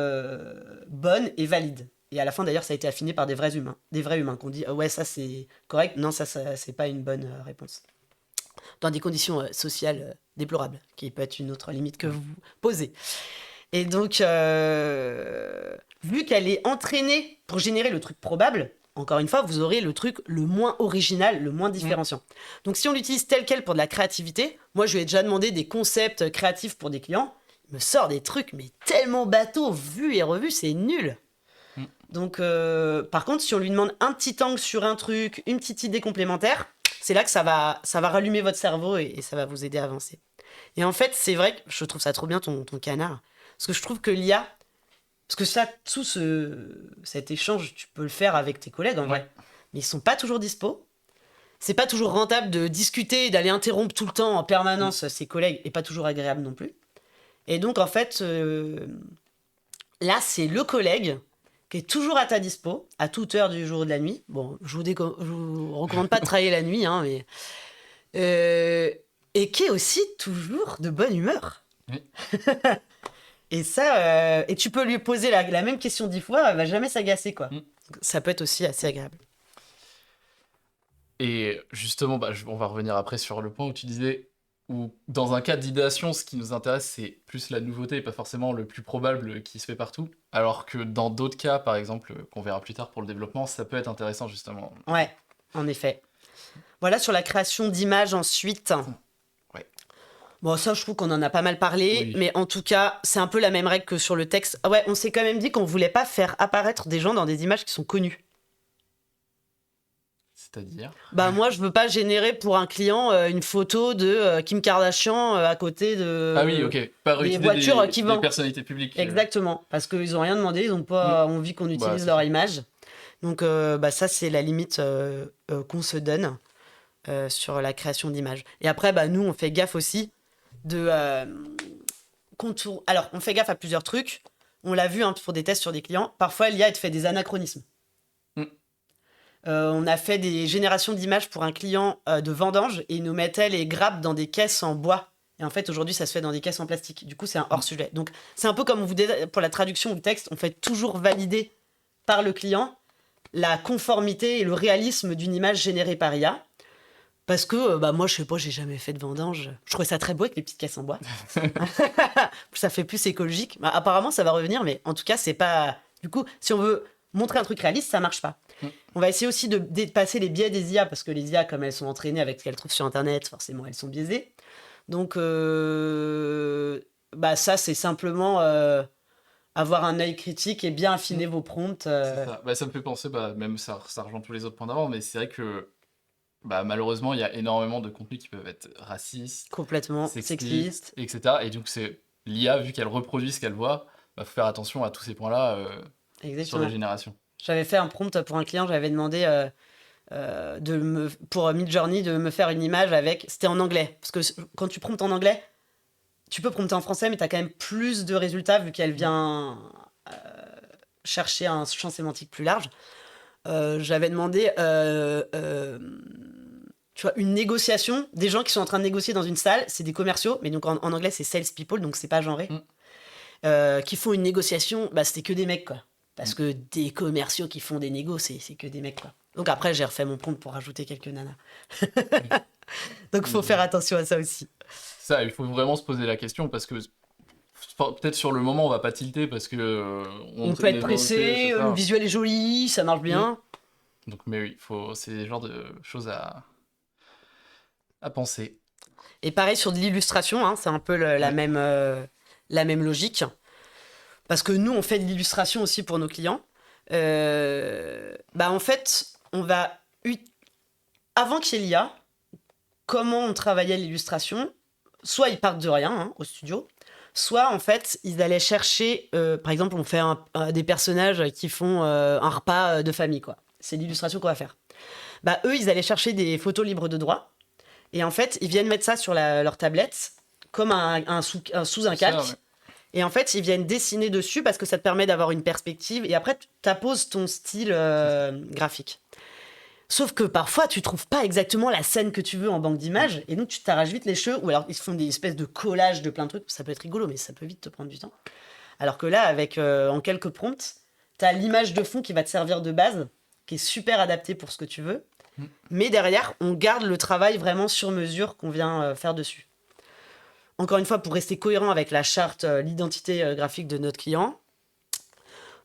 bonne et valide. Et à la fin, d'ailleurs, ça a été affiné par des vrais humains qui ont dit ouais, ça c'est correct, non, ça c'est pas une bonne réponse. Dans des conditions sociales déplorables, qui peut être une autre limite que vous posez. Et donc, vu qu'elle est entraînée pour générer le truc probable, encore une fois, vous aurez le truc le moins original, le moins différenciant. Donc, si on l'utilise tel quel pour de la créativité, moi, je lui ai déjà demandé des concepts créatifs pour des clients. Il me sort des trucs, mais tellement bateaux, vus et revus, c'est nul. Donc, par contre, si on lui demande un petit angle sur un truc, une petite idée complémentaire, c'est là que ça va rallumer votre cerveau et ça va vous aider à avancer. Et en fait, c'est vrai que je trouve ça trop bien ton canard. Parce que je trouve que l'IA, parce que ça, cet échange, tu peux le faire avec tes collègues en vrai. Mais ils sont pas toujours dispo. C'est pas toujours rentable de discuter et d'aller interrompre tout le temps en permanence ses collègues et pas toujours agréable non plus. Et donc en fait, là c'est le collègue qui est toujours à ta dispo, à toute heure du jour ou de la nuit. Bon, je vous recommande pas de travailler la nuit, hein, mais... et qui est aussi toujours de bonne humeur. Oui. Et ça, et tu peux lui poser la même question 10 fois, elle va jamais s'agacer, quoi. Ça peut être aussi assez agréable. Et justement, on va revenir après sur le point où tu disais, où dans un cas d'idéation, ce qui nous intéresse, c'est plus la nouveauté et pas forcément le plus probable qui se fait partout. Alors que dans d'autres cas, par exemple, qu'on verra plus tard pour le développement, ça peut être intéressant justement. Ouais, en effet. Voilà, sur la création d'images ensuite. Ouais. Bon, ça, je trouve qu'on en a pas mal parlé, mais en tout cas, c'est un peu la même règle que sur le texte. Ah ouais, on s'est quand même dit qu'on voulait pas faire apparaître des gens dans des images qui sont connues. C'est-à-dire Bah moi, je veux pas générer pour un client une photo de Kim Kardashian à côté de... Ah oui, ok. Pas des voitures qui vendent. Des personnalités publiques. Exactement, parce qu'ils ont rien demandé, ils ont pas envie qu'on utilise leur image. Donc ça, c'est la limite qu'on se donne sur la création d'images. Et après, nous, on fait gaffe aussi de contour. Alors, on fait gaffe à plusieurs trucs. On l'a vu pour des tests sur des clients. Parfois, l'IA, elle te fait des anachronismes. On a fait des générations d'images pour un client de vendange et il nous mettait les grappes dans des caisses en bois. Et en fait, aujourd'hui, ça se fait dans des caisses en plastique. Du coup, c'est un hors-sujet. Donc, c'est un peu comme on vous dit pour la traduction du texte, on fait toujours valider par le client la conformité et le réalisme d'une image générée par IA. Parce que, moi, je sais pas, j'ai jamais fait de vendange. Je trouvais ça très beau avec les petites caisses en bois. Ça fait plus écologique. Apparemment, ça va revenir, mais en tout cas, c'est pas... Du coup, si on veut montrer un truc réaliste, ça marche pas. On va essayer aussi de dépasser les biais des IA, parce que les IA, comme elles sont entraînées avec ce qu'elles trouvent sur Internet, forcément, elles sont biaisées. Donc, ça, c'est simplement avoir un œil critique et bien affiner vos prompts. C'est ça. Ça me fait penser, même ça rejoint tous les autres points d'avant, mais c'est vrai que malheureusement, il y a énormément de contenus qui peuvent être racistes, complètement sexistes, etc. Et donc, c'est l'IA, vu qu'elle reproduit ce qu'elle voit, faut faire attention à tous ces points-là sur la génération. J'avais fait un prompt pour un client, j'avais demandé pour Midjourney de me faire une image avec... C'était en anglais, parce que quand tu promptes en anglais, tu peux prompter en français, mais tu as quand même plus de résultats vu qu'elle vient chercher un champ sémantique plus large. J'avais demandé tu vois, une négociation, des gens qui sont en train de négocier dans une salle, c'est des commerciaux, mais donc en anglais c'est salespeople, donc c'est pas genré, qui font une négociation, c'était que des mecs, quoi. Parce que des commerciaux qui font des négos, c'est que des mecs, quoi. Donc après, j'ai refait mon prompt pour rajouter quelques nanas. Donc faut faire attention à ça aussi. Ça, il faut vraiment se poser la question parce que peut-être sur le moment, on va pas tilter parce que On peut être est pressé, c'est le ça. visuel est joli, ça marche bien. Donc, mais oui, c'est le genre de choses à penser. Et pareil sur de l'illustration, hein, c'est un peu la même logique. Parce que nous, on fait de l'illustration aussi pour nos clients. En fait, avant qu'il y ait l'IA, comment on travaillait l'illustration, soit ils partent de rien, hein, au studio, soit en fait, ils allaient chercher, par exemple, on fait des personnages qui font un repas de famille, quoi. C'est l'illustration qu'on va faire. Eux, ils allaient chercher des photos libres de droit. Et en fait, ils viennent mettre ça sur leur tablette, comme sous un calque. Ça, ouais. Et en fait, ils viennent dessiner dessus parce que ça te permet d'avoir une perspective. Et après, tu apposes ton style graphique. Sauf que parfois, tu trouves pas exactement la scène que tu veux en banque d'images. Et donc, tu t'arraches vite les cheveux. Ou alors, ils font des espèces de collages de plein de trucs. Ça peut être rigolo, mais ça peut vite te prendre du temps. Alors que là, avec en quelques prompts, tu as l'image de fond qui va te servir de base, qui est super adaptée pour ce que tu veux. Mais derrière, on garde le travail vraiment sur mesure qu'on vient faire dessus. Encore une fois, pour rester cohérent avec la charte, l'identité graphique de notre client,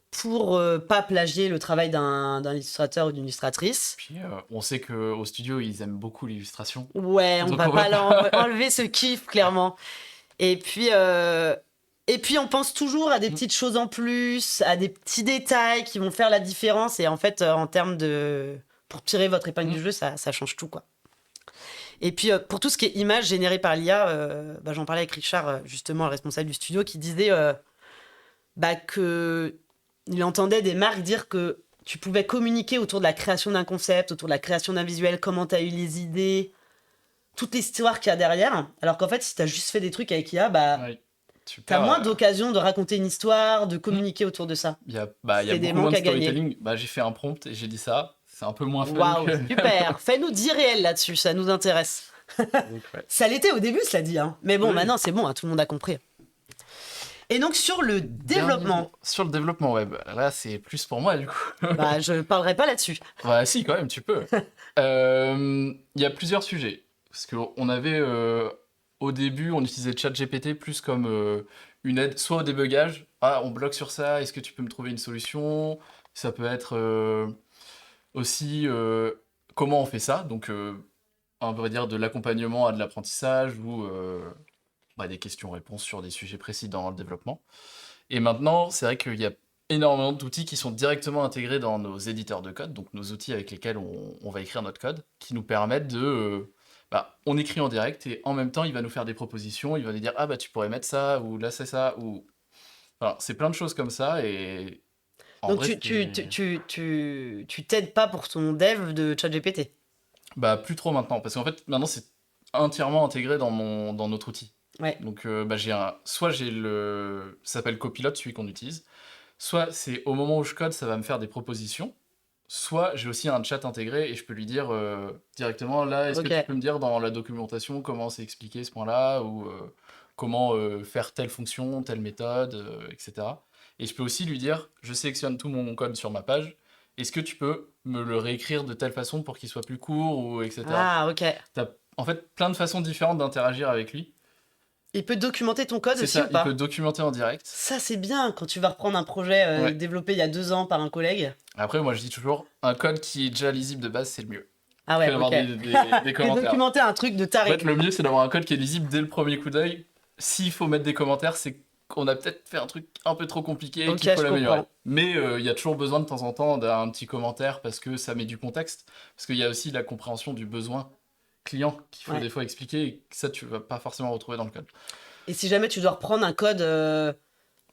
pour pas plagier le travail d'un illustrateur ou d'une illustratrice. Puis on sait qu'au studio, ils aiment beaucoup l'illustration. Ouais, on Donc va on va pas enlever ce kiff, clairement. Et puis, on pense toujours à des petites choses en plus, à des petits détails qui vont faire la différence. Et en fait, en termes de... Pour tirer votre épingle du jeu, ça change tout, quoi. Et puis, pour tout ce qui est images générées par l'IA, j'en parlais avec Richard, justement, le responsable du studio, qui disait que il entendait des marques dire que tu pouvais communiquer autour de la création d'un concept, autour de la création d'un visuel, comment tu as eu les idées, toute l'histoire qu'il y a derrière. Alors qu'en fait, si tu as juste fait des trucs avec IA, ouais, tu as moins d'occasion de raconter une histoire, de communiquer autour de ça. Il y a C'est des beaucoup moins manques de à gagner. storytelling. J'ai fait un prompt et j'ai dit ça. C'est un peu moins fun. Waouh, super. Fais-nous 10 réels là-dessus, ça nous intéresse. Donc, ouais. Ça l'était au début, cela dit. Hein. Mais bon, Oui. maintenant, c'est bon, hein, tout le monde a compris. Et donc, sur le développement... Sur le développement web, là, c'est plus pour moi, du coup. je parlerai pas là-dessus. Si, quand même, tu peux. Il y a plusieurs sujets. Parce qu'on avait... au début, on utilisait ChatGPT plus comme une aide, soit au débugage. Ah, on bloque sur ça, est-ce que tu peux me trouver une solution? Ça peut être aussi comment on fait ça. Donc, on va dire de l'accompagnement à de l'apprentissage ou des questions-réponses sur des sujets précis dans le développement. Et maintenant, c'est vrai qu'il y a énormément d'outils qui sont directement intégrés dans nos éditeurs de code, donc nos outils avec lesquels on va écrire notre code, qui nous permettent de... on écrit en direct et en même temps, il va nous faire des propositions, il va nous dire « Ah tu pourrais mettre ça » ou « Là, c'est ça » ou... Enfin, c'est plein de choses comme ça et... Donc tu t'aides pas pour ton dev de ChatGPT? Plus trop maintenant, parce qu'en fait, maintenant, c'est entièrement intégré dans notre outil. Ouais. Donc, soit j'ai ça s'appelle Copilot, celui qu'on utilise, soit c'est au moment où je code, ça va me faire des propositions, soit j'ai aussi un chat intégré et je peux lui dire directement, là, est-ce que tu peux me dire dans la documentation comment c'est expliqué ce point-là, ou comment faire telle fonction, telle méthode, etc. Et je peux aussi lui dire, je sélectionne tout mon code sur ma page, est-ce que tu peux me le réécrire de telle façon pour qu'il soit plus court, ou etc. Ah, ok. T'as en fait plein de façons différentes d'interagir avec lui. Il peut documenter ton code aussi ça, ou pas? il peut documenter en direct. Ça, c'est bien quand tu vas reprendre un projet développé il y a 2 ans par un collègue. Après, moi, je dis toujours, un code qui est déjà lisible de base, c'est le mieux. Ah ouais, d'avoir des commentaires. Documenter un truc de taré. En fait, le mieux, c'est d'avoir un code qui est lisible dès le premier coup d'œil. S'il faut mettre des commentaires, c'est qu'on a peut-être fait un truc un peu trop compliqué et qu'il faut l'améliorer. Mais il y a toujours besoin de temps en temps d'un petit commentaire parce que ça met du contexte. Parce qu'il y a aussi la compréhension du besoin client qu'il faut des fois expliquer et que ça, tu vas pas forcément retrouver dans le code. Et si jamais tu dois reprendre un code,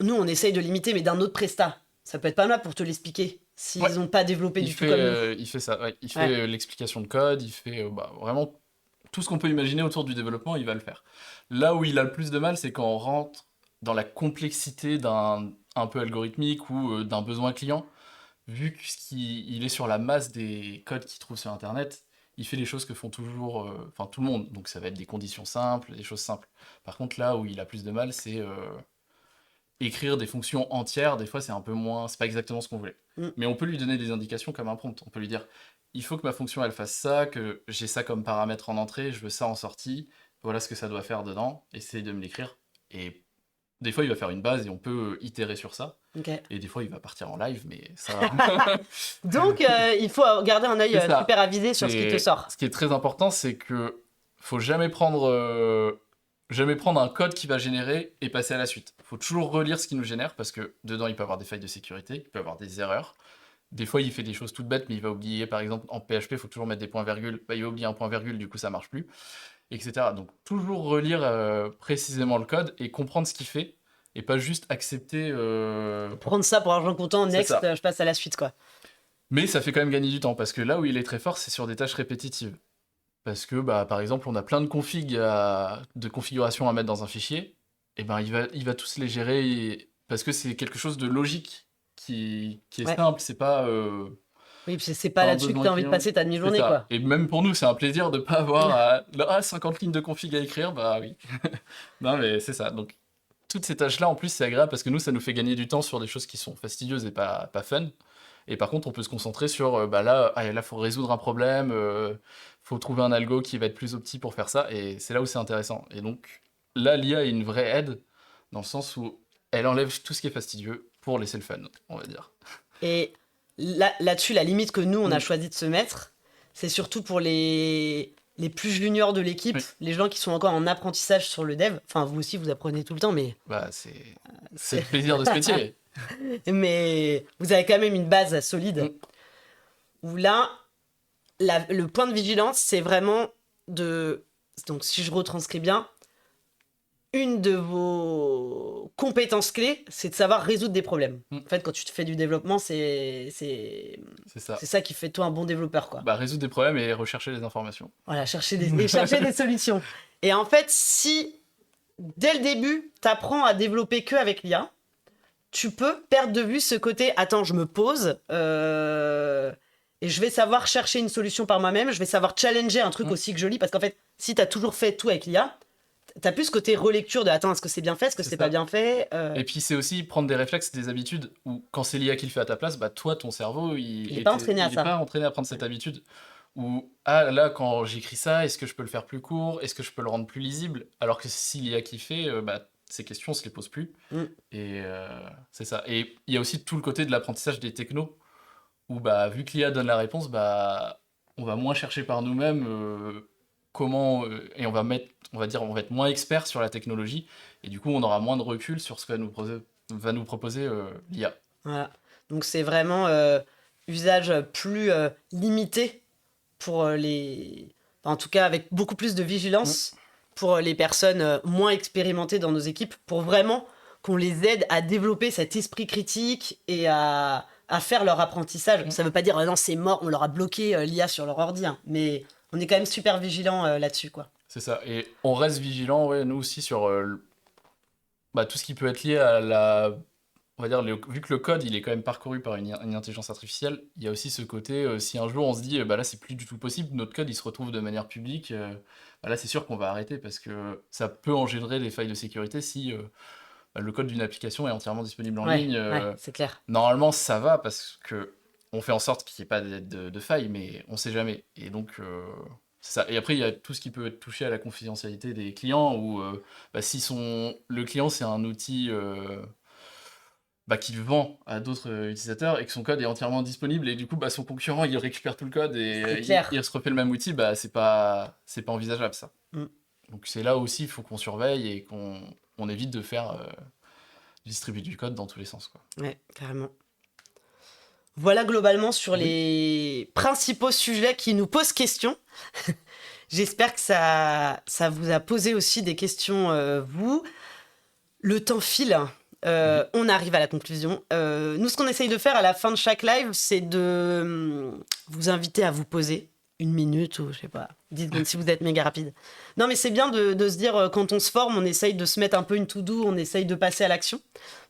nous, on essaye de l'imiter, mais d'un autre prestat. Ça peut être pas mal pour te l'expliquer. S'ils n'ont pas développé du tout comme nous. Il fait ça, il fait l'explication de code, il fait vraiment tout ce qu'on peut imaginer autour du développement, il va le faire. Là où il a le plus de mal, c'est quand on rentre dans la complexité d'un un peu algorithmique ou d'un besoin client. Vu qu'il est sur la masse des codes qu'il trouve sur Internet, il fait les choses que font toujours, tout le monde. Donc ça va être des conditions simples, des choses simples. Par contre, là où il a plus de mal, c'est écrire des fonctions entières, des fois, c'est un peu moins... C'est pas exactement ce qu'on voulait. Mais on peut lui donner des indications comme un prompt. On peut lui dire, il faut que ma fonction, elle fasse ça, que j'ai ça comme paramètre en entrée, je veux ça en sortie, voilà ce que ça doit faire dedans, essaye de me l'écrire. Et des fois, il va faire une base et on peut itérer sur ça. Okay. Et des fois, il va partir en live, mais ça... Donc, il faut garder un œil super avisé sur ce qui te sort. Ce qui est très important, c'est que faut jamais prendre un code qui va générer et passer à la suite. Il faut toujours relire ce qui nous génère, parce que dedans, il peut y avoir des failles de sécurité, il peut y avoir des erreurs. Des fois, il fait des choses toutes bêtes, mais il va oublier, par exemple, en PHP, il faut toujours mettre des points-virgules. Bah, il va oublier un point-virgule, du coup, ça marche plus, etc. Donc, toujours relire précisément le code et comprendre ce qu'il fait, et pas juste accepter... Prendre ça pour argent comptant, next, je passe à la suite, quoi. Mais ça fait quand même gagner du temps, parce que là où il est très fort, c'est sur des tâches répétitives. Parce que, bah, par exemple, on a plein de configurations à mettre dans un fichier, et ben il va tous les gérer, parce que c'est quelque chose de logique qui est simple, c'est pas... Oui, puis c'est pas là-dessus que tu as envie de passer ta demi-journée, quoi. Et même pour nous, c'est un plaisir de pas avoir 50 lignes de config à écrire, bah oui. Non, mais c'est ça. Donc, toutes ces tâches-là, en plus, c'est agréable, parce que nous, ça nous fait gagner du temps sur des choses qui sont fastidieuses et pas fun. Et par contre, on peut se concentrer sur, là, faut résoudre un problème, faut trouver un algo qui va être plus opti pour faire ça, et c'est là où c'est intéressant. Et donc, là, l'IA est une vraie aide, dans le sens où elle enlève tout ce qui est fastidieux pour laisser le fun, on va dire. Et là-dessus, la limite que nous, on a choisi de se mettre, c'est surtout pour les plus juniors de l'équipe, les gens qui sont encore en apprentissage sur le dev. Enfin, vous aussi, vous apprenez tout le temps, mais... Bah, c'est le plaisir de ce métier. Mais vous avez quand même une base solide. Où là, le point de vigilance, c'est vraiment de... Donc, si je retranscris bien, une de vos compétences clés, c'est de savoir résoudre des problèmes. En fait, quand tu fais du développement, c'est ça qui fait de toi un bon développeur, quoi. Bah, résoudre des problèmes et rechercher les informations. Voilà, chercher des solutions. Et en fait, si, dès le début, tu apprends à développer que avec l'IA, tu peux perdre de vue ce côté « Attends, je me pose et je vais savoir chercher une solution par moi-même, je vais savoir challenger un truc aussi que je lis. » Parce qu'en fait, si tu as toujours fait tout avec l'IA, t'as plus ce côté relecture de « Attends, est-ce que c'est bien fait? Est-ce que c'est pas bien fait ?» Et puis c'est aussi prendre des réflexes, des habitudes, où quand c'est l'IA qui le fait à ta place, bah toi, ton cerveau, il est pas entraîné à ça. Il est pas entraîné à prendre cette habitude. Ou là, quand j'écris ça, est-ce que je peux le faire plus court? Est-ce que je peux le rendre plus lisible? Alors que si l'IA qui fait, ces questions, on se les pose plus. Et c'est ça. Et il y a aussi tout le côté de l'apprentissage des technos, où vu que l'IA donne la réponse, on va moins chercher par nous-mêmes comment... et on va être moins expert sur la technologie, et du coup, on aura moins de recul sur ce que va nous proposer l'IA. Voilà. Donc c'est vraiment usage plus limité pour les... En tout cas, avec beaucoup plus de vigilance pour les personnes moins expérimentées dans nos équipes, pour vraiment qu'on les aide à développer cet esprit critique et à faire leur apprentissage. Ça veut pas dire non, c'est mort, on leur a bloqué l'IA sur leur ordi, hein, mais on est quand même super vigilant là-dessus, quoi. C'est ça, et on reste vigilant, nous aussi, sur tout ce qui peut être lié à la... On va dire, vu que le code, il est quand même parcouru par une intelligence artificielle, il y a aussi ce côté, si un jour on se dit, là, c'est plus du tout possible, notre code, il se retrouve de manière publique, là, c'est sûr qu'on va arrêter, parce que ça peut engendrer des failles de sécurité si le code d'une application est entièrement disponible en ligne. C'est clair. Normalement, ça va, parce que on fait en sorte qu'il n'y ait pas de failles, mais on sait jamais. Et donc, c'est ça. Et après, il y a tout ce qui peut être touché à la confidentialité des clients, où si le client, c'est un outil... qu'il vend à d'autres utilisateurs et que son code est entièrement disponible, et du coup son concurrent il récupère tout le code et il se refait le même outil, c'est pas envisageable, ça. Donc c'est là aussi il faut qu'on surveille et qu'on évite de faire distribuer du code dans tous les sens, quoi. Ouais, carrément. Voilà globalement sur les principaux sujets qui nous posent question. J'espère que ça vous a posé aussi des questions, vous. Le temps file. On arrive à la conclusion. Nous, ce qu'on essaye de faire à la fin de chaque live, c'est de vous inviter à vous poser 1 minute ou je sais pas, 10 secondes si vous êtes méga rapide. Non, mais c'est bien de se dire, quand on se forme, on essaye de se mettre un peu une to-do, on essaye de passer à l'action.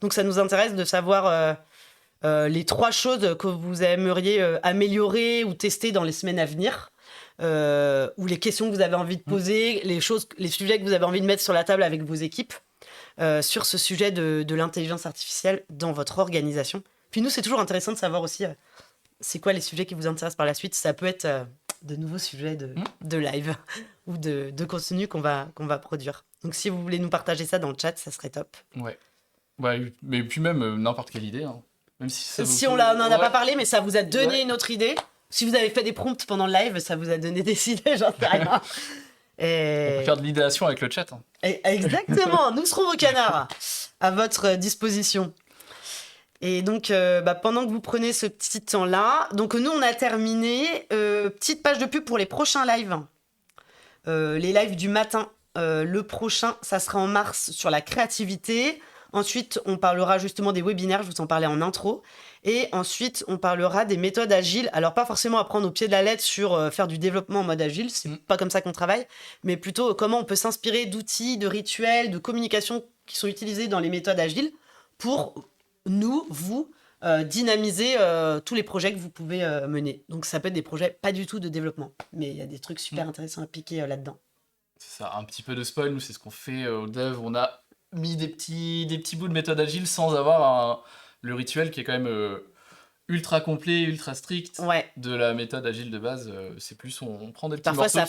Donc ça nous intéresse de savoir les 3 choses que vous aimeriez améliorer ou tester dans les semaines à venir. Ou les questions que vous avez envie de poser, les sujets que vous avez envie de mettre sur la table avec vos équipes. sur ce sujet de l'intelligence artificielle dans votre organisation. Puis nous, c'est toujours intéressant de savoir aussi c'est quoi les sujets qui vous intéressent par la suite. Ça peut être de nouveaux sujets de live ou de contenu qu'on va produire. Donc si vous voulez nous partager ça dans le chat, ça serait top. Ouais. Mais puis même n'importe quelle idée. Hein. Même si on n'en a pas parlé, mais ça vous a donné une autre idée. Si vous avez fait des prompts pendant le live, ça vous a donné des idées, j'en sais rien. On peut faire de l'idéation avec le chat. Hein. Exactement, nous serons vos canards à votre disposition. Et donc, pendant que vous prenez ce petit temps-là, donc nous, on a terminé. Petite page de pub pour les prochains lives. Les lives du matin. Le prochain, ça sera en mars sur la créativité. Ensuite, on parlera justement des webinaires, je vous en parlais en intro. Et ensuite, on parlera des méthodes agiles. Alors, pas forcément à prendre au pied de la lettre sur faire du développement en mode agile, c'est pas comme ça qu'on travaille, mais plutôt comment on peut s'inspirer d'outils, de rituels, de communication qui sont utilisés dans les méthodes agiles pour vous, dynamiser tous les projets que vous pouvez mener. Donc, ça peut être des projets pas du tout de développement, mais il y a des trucs super intéressants à piquer là-dedans. C'est ça, un petit peu de spoil, nous, c'est ce qu'on fait au dev. On a mis des petits bouts de méthode agile sans avoir le rituel qui est quand même ultra complet, ultra strict de la méthode agile de base. C'est plus on prend des petits morceaux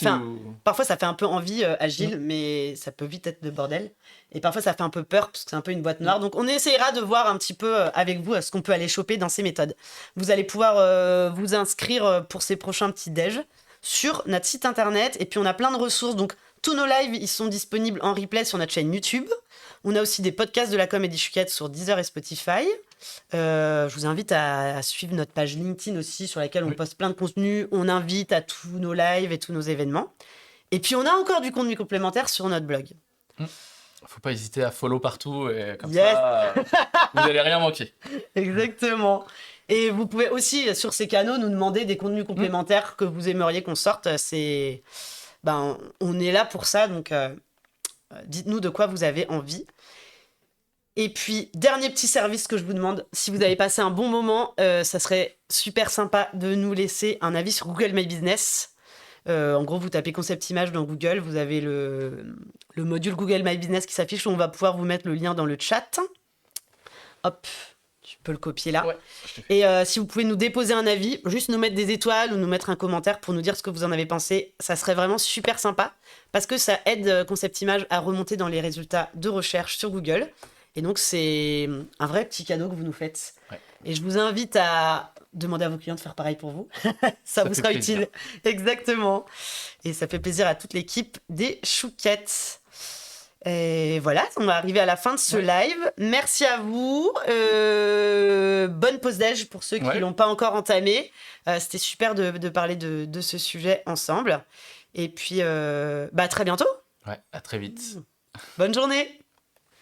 Parfois ça fait un peu envie agile, mais ça peut vite être le bordel. Et parfois ça fait un peu peur parce que c'est un peu une boîte noire. Donc on essaiera de voir un petit peu avec vous ce qu'on peut aller choper dans ces méthodes. Vous allez pouvoir vous inscrire pour ces prochains petits déj sur notre site internet. Et puis on a plein de ressources. Donc tous nos lives, ils sont disponibles en replay sur notre chaîne YouTube. On a aussi des podcasts de la Comédie Chouquette sur Deezer et Spotify. Je vous invite à suivre notre page LinkedIn aussi, sur laquelle on poste plein de contenus. On invite à tous nos lives et tous nos événements. Et puis, on a encore du contenu complémentaire sur notre blog. Faut pas hésiter à follow partout, et comme ça, vous n'allez rien manquer. Exactement. Et vous pouvez aussi, sur ces canaux, nous demander des contenus complémentaires que vous aimeriez qu'on sorte. On est là pour ça, donc dites-nous de quoi vous avez envie. Et puis, dernier petit service que je vous demande, si vous avez passé un bon moment, ça serait super sympa de nous laisser un avis sur Google My Business. En gros, vous tapez concept image dans Google, vous avez le module Google My Business qui s'affiche, on va pouvoir vous mettre le lien dans le chat. Hop, tu peux le copier là. Ouais. Et si vous pouvez nous déposer un avis, juste nous mettre des étoiles ou nous mettre un commentaire pour nous dire ce que vous en avez pensé, ça serait vraiment super sympa parce que ça aide Concept Image à remonter dans les résultats de recherche sur Google. Et donc, c'est un vrai petit cadeau que vous nous faites. Ouais. Et je vous invite à demander à vos clients de faire pareil pour vous. ça vous sera utile. Exactement. Et ça fait plaisir à toute l'équipe des Chouquettes. Et voilà, on va arriver à la fin de ce live. Merci à vous. Bonne pause déj pour ceux qui ne l'ont pas encore entamé. C'était super de parler de ce sujet ensemble. Et puis, à très bientôt. Ouais, à très vite. Bonne journée.